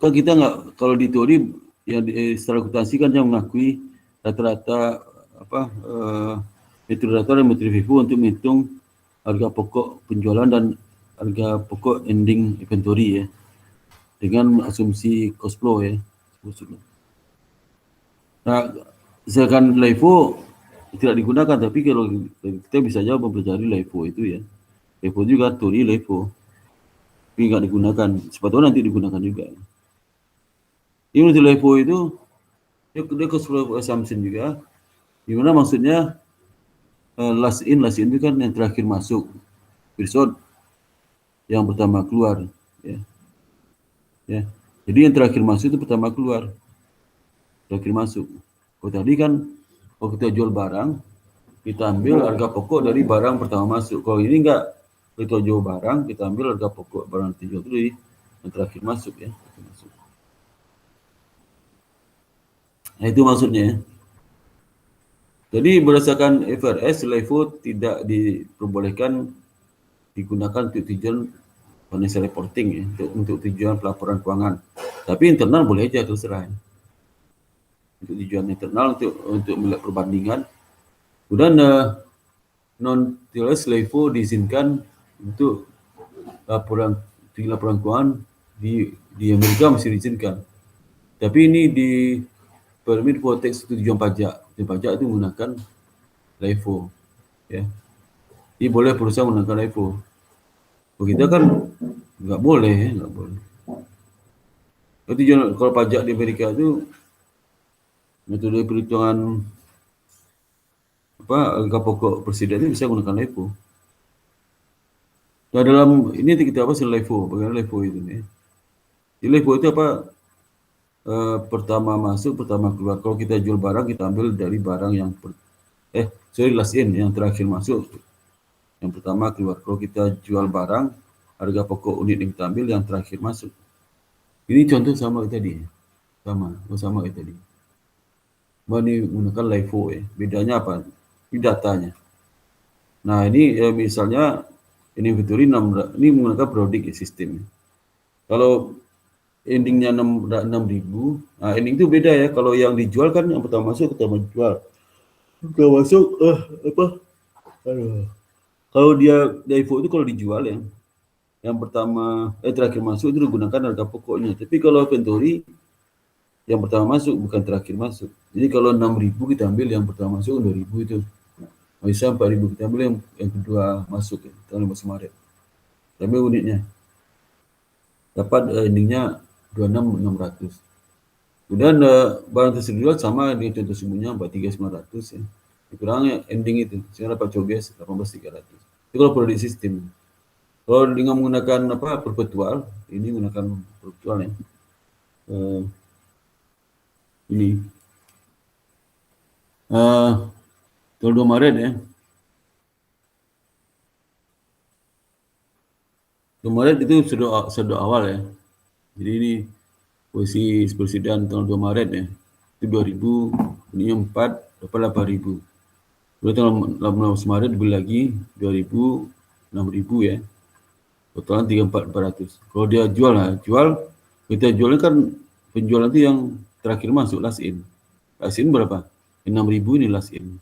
kan kita nggak, kalau di teori yang secara akuntansi kan yang mengakui rata-rata metode rata dan metode FIFO untuk menghitung harga pokok penjualan dan harga pokok ending inventory ya, dengan asumsi cost flow ya. Nah, Misalkan LIFO tidak digunakan, tapi kalau kita bisa jawab mempelajari LIFO itu ya. LIFO juga tuh ini LIFO, tapi nggak digunakan. Sepatutnya nanti digunakan juga. Ini untuk LIFO itu dia ke sebuah assumption juga. Gimana maksudnya last in itu kan yang terakhir masuk, episode yang pertama keluar, ya. Ya. Jadi yang terakhir masuk itu pertama keluar, terakhir masuk. Kalau tadi kan kalau kita jual barang, kita ambil harga pokok dari barang pertama masuk. Kalau ini enggak, kita jual barang, kita ambil harga pokok barang dijual itu dari yang terakhir masuk ya. Nah itu maksudnya ya. Jadi berdasarkan IFRS, LIFO tidak diperbolehkan digunakan untuk tujuan financial reporting ya, untuk tujuan pelaporan keuangan. Tapi internal boleh aja terserah. Ya. Untuk tujuan internal untuk melihat perbandingan. Kemudian non-TLS LIFO diizinkan untuk laporan keuangan di Amerika masih diizinkan. Tapi ini di permit for tax tujuan pajak. Tujuan pajak itu menggunakan LIFO. Ya. Jadi boleh perusahaan menggunakan LIFO. Kalau kita kan nggak boleh, nggak boleh. Kalau pajak di Amerika itu metode perhitungan harga pokok presiden itu bisa menggunakan LIFO. Nah dalam ini kita bahas LIFO, bagaimana LIFO itu nih. Di LIFO itu apa? Pertama masuk, pertama keluar. Kalau kita jual barang, kita ambil dari barang yang last in, yang terakhir masuk, yang pertama keluar. Kalau kita jual barang, harga pokok unit yang kita ambil yang terakhir masuk. Ini contoh sama kayak tadi, sama kayak tadi. Ini menggunakan LIFO ya. Bedanya apa? Ini datanya. Nah ini misalnya inventory ini menggunakan periodic system. Kalau endingnya 6.000, nah ending itu beda ya. Kalau yang dijual kan yang pertama masuk, pertama jual. Pertama masuk kalau dia LIFO itu kalau dijual ya, yang pertama terakhir masuk itu digunakan harga pokoknya. Tapi kalau inventory yang pertama masuk bukan terakhir masuk. Jadi kalau 6.000 kita ambil yang pertama masuk 2.000 itu. Bisa 4.000 kita ambil yang kedua masuk ya, tahun 15 Maret. Kita ambil unitnya. Dapat endingnya 26.600. Kemudian barang tersebut sama dengan contoh sebelumnya 43.900 ya. Dikurangnya ending itu, sehingga dapat COGS 18.300. Itu kalau produk sistem. Kalau dengan menggunakan perpetual, ini menggunakan perpetual ya. Ini tanggal 2 Maret ya. 2 Maret itu sudah awal ya. Jadi ini posisi presiden tanggal 2 Maret ya. Itu 2.000, ini 4, dapat 8.000. Kemudian tanggal 18 Maret dibeli lagi 2.000, 6.000 ya. Totalnya 34.400. Kalau dia kita jualnya kan penjualan itu yang terakhir masuk, last in. Last in berapa? 6.000 ini last in.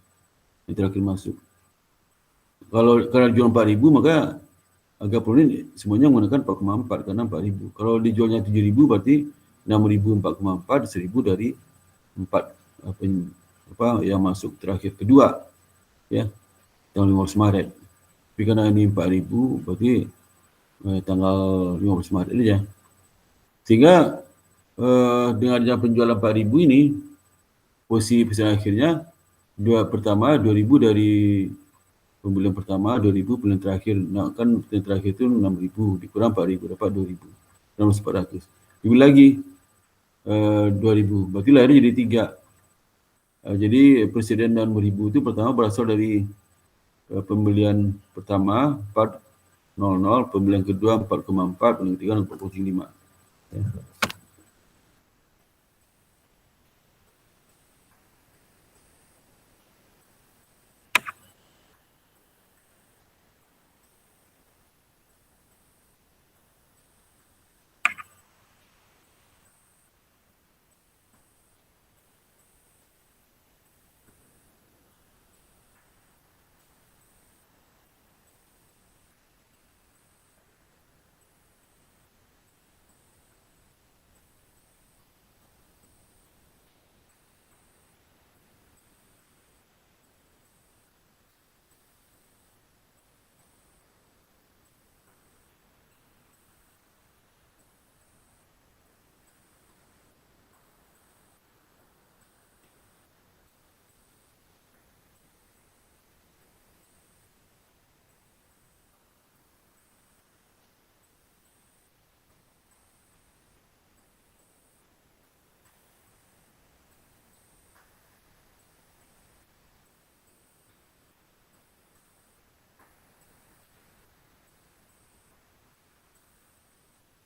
Yang terakhir masuk. Kalau karena jual 4.000 maka harga produk semuanya menggunakan 4,4 karena 4.000. Kalau dijualnya 7.000 berarti 6.000 4,4 1.000 dari 4 yang masuk terakhir kedua ya tanggal 15 Maret. Tapi karena ini 4.000 berarti tanggal 15 Maret aja. Sehingga dengan adanya penjualan 4.000 ini posisi pesanan akhirnya pertama 2.000 dari pembelian pertama, 2.000 pembelian terakhir. Nah kan pembelian terakhir itu 6.000 dikurang 4.000 dapat 2.000. 400. Dibeli lagi 2.000. Berarti lahirnya jadi 3. Jadi presiden dan 1.000 itu pertama berasal dari pembelian pertama 4.00, pembelian kedua 4,4, pembelian ketiga 4,5. Ya.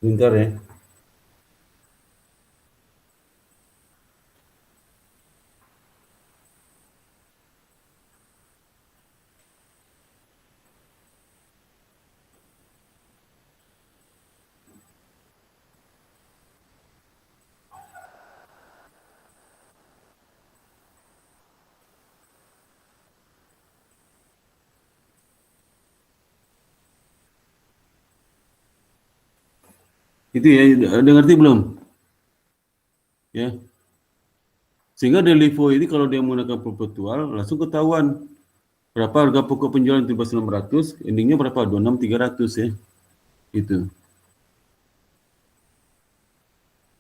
Bentar ya. Itu ya, udah ngerti belum? Ya. Sehingga dari LIFO ini kalau dia menggunakan perpetual langsung ketahuan berapa harga pokok penjualan 17.600, endingnya berapa? 26.300 ya. Itu.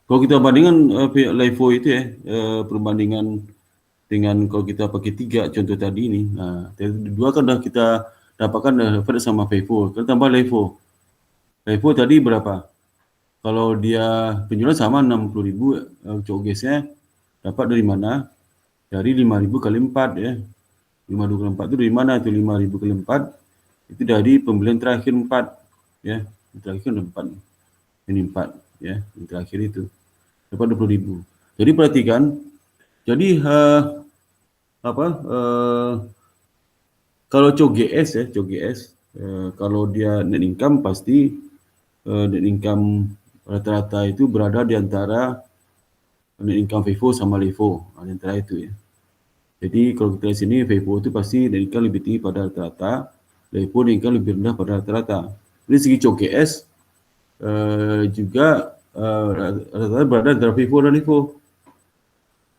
Kalau kita bandingkan LIFO itu ya, perbandingan dengan kalau kita pakai 3 contoh tadi ini, dua kan dah kita dapatkan dapat sama FIFO, kita tambah LIFO. LIFO tadi berapa? Kalau dia penjualan sama 60.000, COGS-nya dapat dari mana? Dari 5.000 kali 4 ya. 5.000 kali 4 itu dari mana? Itu 5.000 kali 4 itu dari pembelian terakhir 4 ya. Yang terakhir ada 4 nih. Ini 4 ya, yang terakhir itu dapat 20.000. Jadi perhatikan, jadi kalau COGS ya, kalau dia net income pasti net income rata-rata itu berada di antara net income FIFO sama LIFO, di antara itu ya. Jadi kalau kita lihat sini FIFO itu pasti net income lebih tinggi pada rata-rata, LIFO net income lebih rendah pada rata-rata. Dari segi COGS juga rata-rata berada antara FIFO dan LIFO.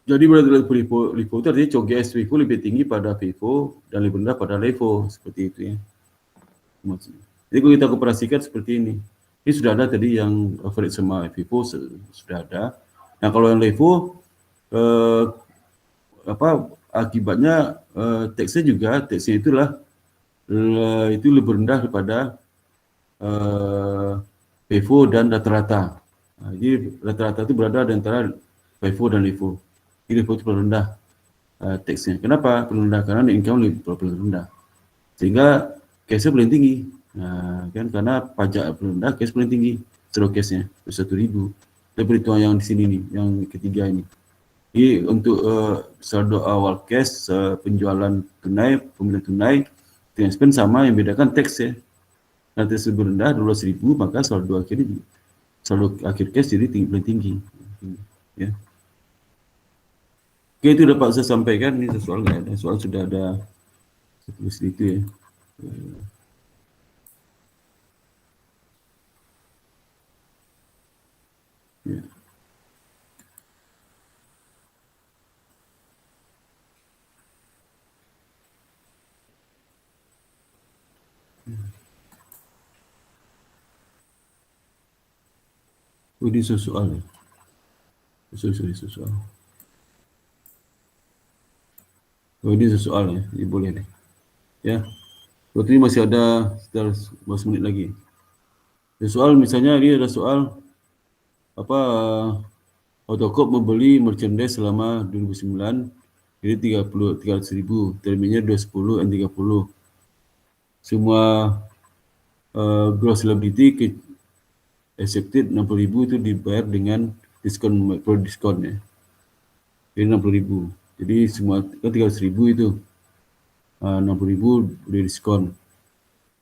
Jadi berada di LIFO itu artinya COGS FIFO lebih tinggi pada FIFO dan lebih rendah pada LIFO, seperti itu ya. Jadi kalau kita operasikan seperti ini. Ini sudah ada tadi yang average sama FIFO sudah ada. Nah kalau yang LIFO akibatnya taxnya itulah itu lebih rendah daripada FIFO dan rata-rata. Jadi rata-rata itu berada di antara FIFO dan LIFO. Jadi LIFO itu paling rendah taxnya. Kenapa paling rendah? Karena income lebih paling rendah. Sehingga cashnya paling tinggi. Nah, kan karena pajak paling rendah, cash paling tinggi. Seluruh cashnya 1.000. Dari perhitungan yang di sini nih, yang ketiga ini. Jadi untuk saldo awal cash, penjualan tunai, pembelian tunai, transfer sama yang bedakan tax ya. Nah, tax lebih rendah 12.000, maka saldo akhir cash jadi paling tinggi. Ya. Oke, itu dapat saya sampaikan. Ini soal nggak ada, soal sudah ada seperti itu ya. Ya. Oh, ini soal ya. Soal. Oh, ini soal ya. Ini boleh deh. Ya. Waktu ini masih ada sekitar 11 menit lagi. Soal misalnya dia ada soal Autocorp membeli merchandise selama 2009 jadi 300.000, terminnya 210 dan 30. Semua gross liability accepted 60.000 itu dibayar dengan diskon, pro diskon ya. Jadi 60.000. Jadi semua kan 300.000 itu 60.000 udah diskon.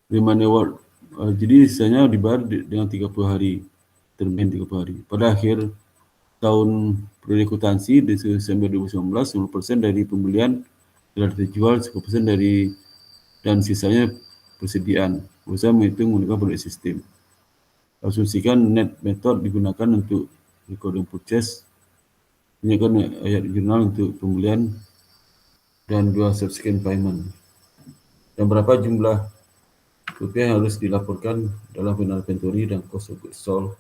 Demand award jadi sisanya dibayar dengan 30 hari, termin 30 hari. Pada akhir tahun periode akuntansi di Desember 2019, 10% dari pembelian telah dijual, 10% dari dan sisanya persediaan. Usaha menghitung menggunakan produk sistem. Asumsikan net method digunakan untuk recording purchase, gunakan ayat jurnal untuk pembelian dan 2 subsequent payment. Dan berapa jumlah rupiah yang harus dilaporkan dalam final inventory dan cost of goods sold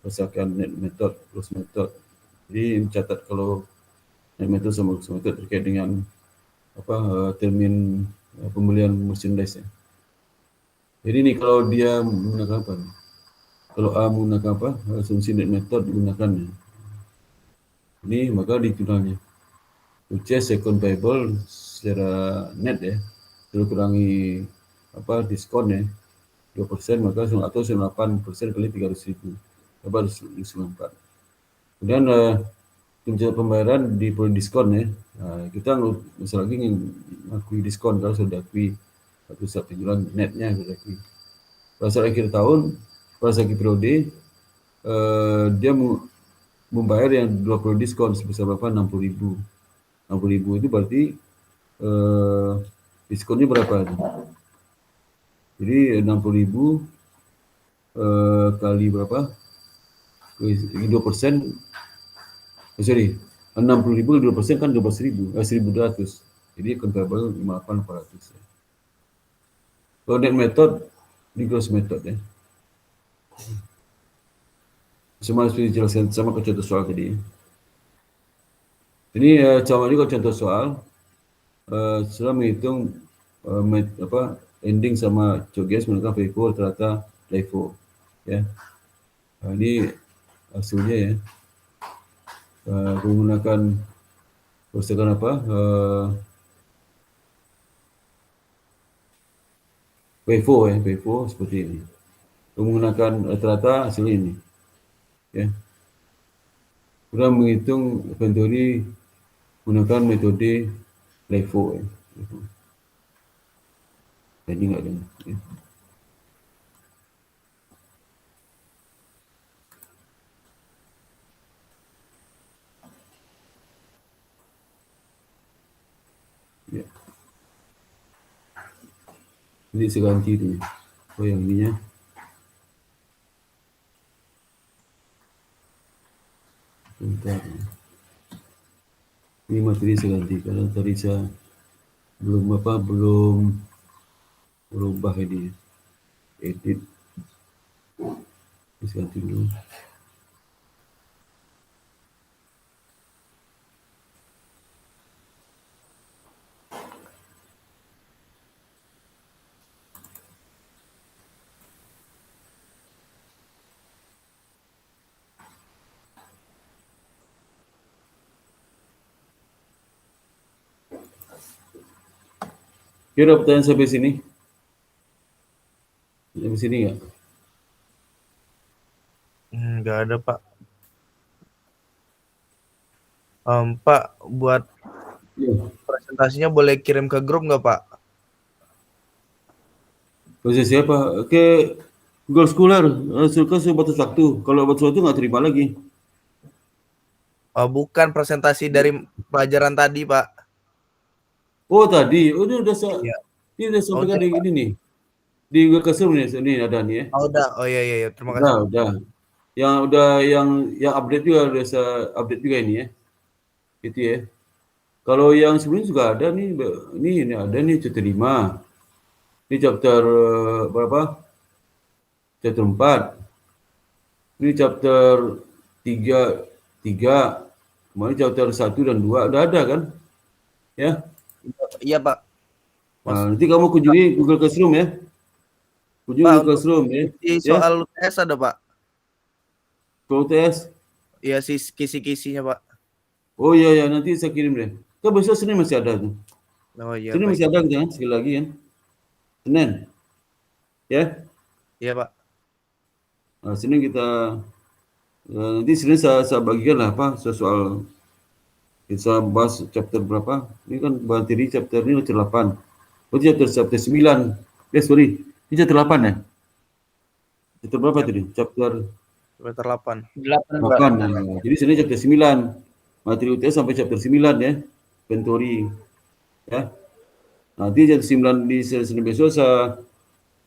berdasarkan net method, gross method. Jadi mencatat kalau net method sama gross method terkait dengan termin pembelian merchandise ya. Jadi ini kalau dia menggunakan apa? Kalau A menggunakan apa? Asumsi net method digunakan. Ini maka di jurnalnya. Purchase second payable secara net ya. Lalu kurangi diskon ya. 2%, maka atau 98% kali 300.000. apa diskon 4. Kemudian tunjangan pembayaran di perlu diskon ya. Kita misal lagi ngakui diskon kalau sudah akui satu penjualan netnya sudah akui. Pada saat akhir tahun, pada saat akhir periode, dia membayar yang 20 diskon sebesar berapa? 60.000. 60.000 itu berarti diskonnya berapa? Jadi 60.000 kali berapa? 2%. Sorry, 60.000 kali 2% kan 12.000, 1.200. Jadi comparable 58.400. Kalau net method, ini gross method ya. Semua sudah dijelaskan sama ke contoh soal tadi. Ini sama juga contoh soal. Setelah menghitung ending sama COGS menggunakan FIFO rata-rata LIFO ya. Ini hasilnya ya. Menggunakan perpustakaan apa? FIFO ya, FIFO seperti ini. Menggunakan rata-rata hasil ini. Ya. Kita menghitung inventory menggunakan metode LIFO ya. Jadi enggak ada. Ya. Ya. Ini saya ganti tu. Oh yang ininya. Bentar. Ini materi saya ganti. Kalau tadi saya belum berubah ini. Edit. Saya ganti dulu. Kira pertanyaan sampai sini? Sampai sini enggak? Enggak ada, Pak. Pak, buat presentasinya boleh kirim ke grup nggak, Pak? Proses siapa? Ke Google Scholar. Suka sebatas waktu. Kalau batas waktu nggak terima lagi. Bukan presentasi dari pelajaran tadi, Pak. Oh tadi, ini udah Iya. ini udah sampaikan di ini nih. Di Google Classroom ini ada nih ya. Udah. Oh iya. Terima kasih. Udah. Yang update juga udah saya update juga ini ya. Itu ya. Kalau yang sebelumnya juga ada nih, ini ada nih chapter 5. Ini chapter berapa? Chapter 4. Ini chapter 3. Kemarin chapter 1 dan 2 udah ada kan? Ya. Iya, Pak. Nah, nanti kamu kunjungi Google Classroom ya. Kunjungi Google Classroom ya. Di soal UTS ada, Pak. Soal UTS? Iya, sih kisi-kisinya, Pak. Oh iya, nanti saya kirim deh. Kan besok Senin masih ada tuh. Oh iya. Senin masih ada kan? Sekali lagi kan? Senin. Ya? Iya, Pak. Nah, Senin kita nanti Senin saya bagikan lah apa soal kita bahas chapter berapa? Ini kan materi chapter ini chapter 8. Oh, chapter 9. Sorry. Ini chapter 8 ya? Chapter berapa tadi? Chapter 8. 8. Nah, jadi sini chapter 9. Materi UTS sampai chapter 9 ya. Inventory. Ya. Nanti chapter 9 di Senin besok saya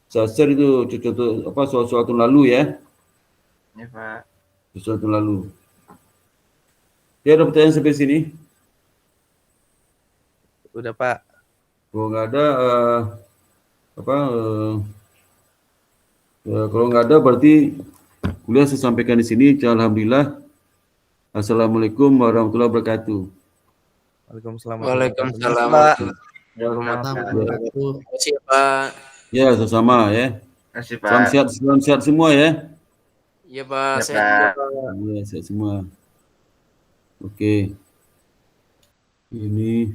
share itu contoh apa soal-soal tahun lalu ya. Ya, Pak. Soal tahun lalu. Ya, ada pertanyaan sampai sini? Udah, Pak. Kalau nggak ada, kalau nggak ada berarti kuliah saya sampaikan di sini. Alhamdulillah. Assalamualaikum warahmatullahi wabarakatuh. Waalaikumsalam. Waalaikumsalam. Terima kasih, Pak. Ya, sama-sama ya. Terima kasih, Pak. Salam sehat semua ya. Iya, Pak. Ya, Sehat Pak. juga, Pak. Ya, sehat semua. Oke. Ini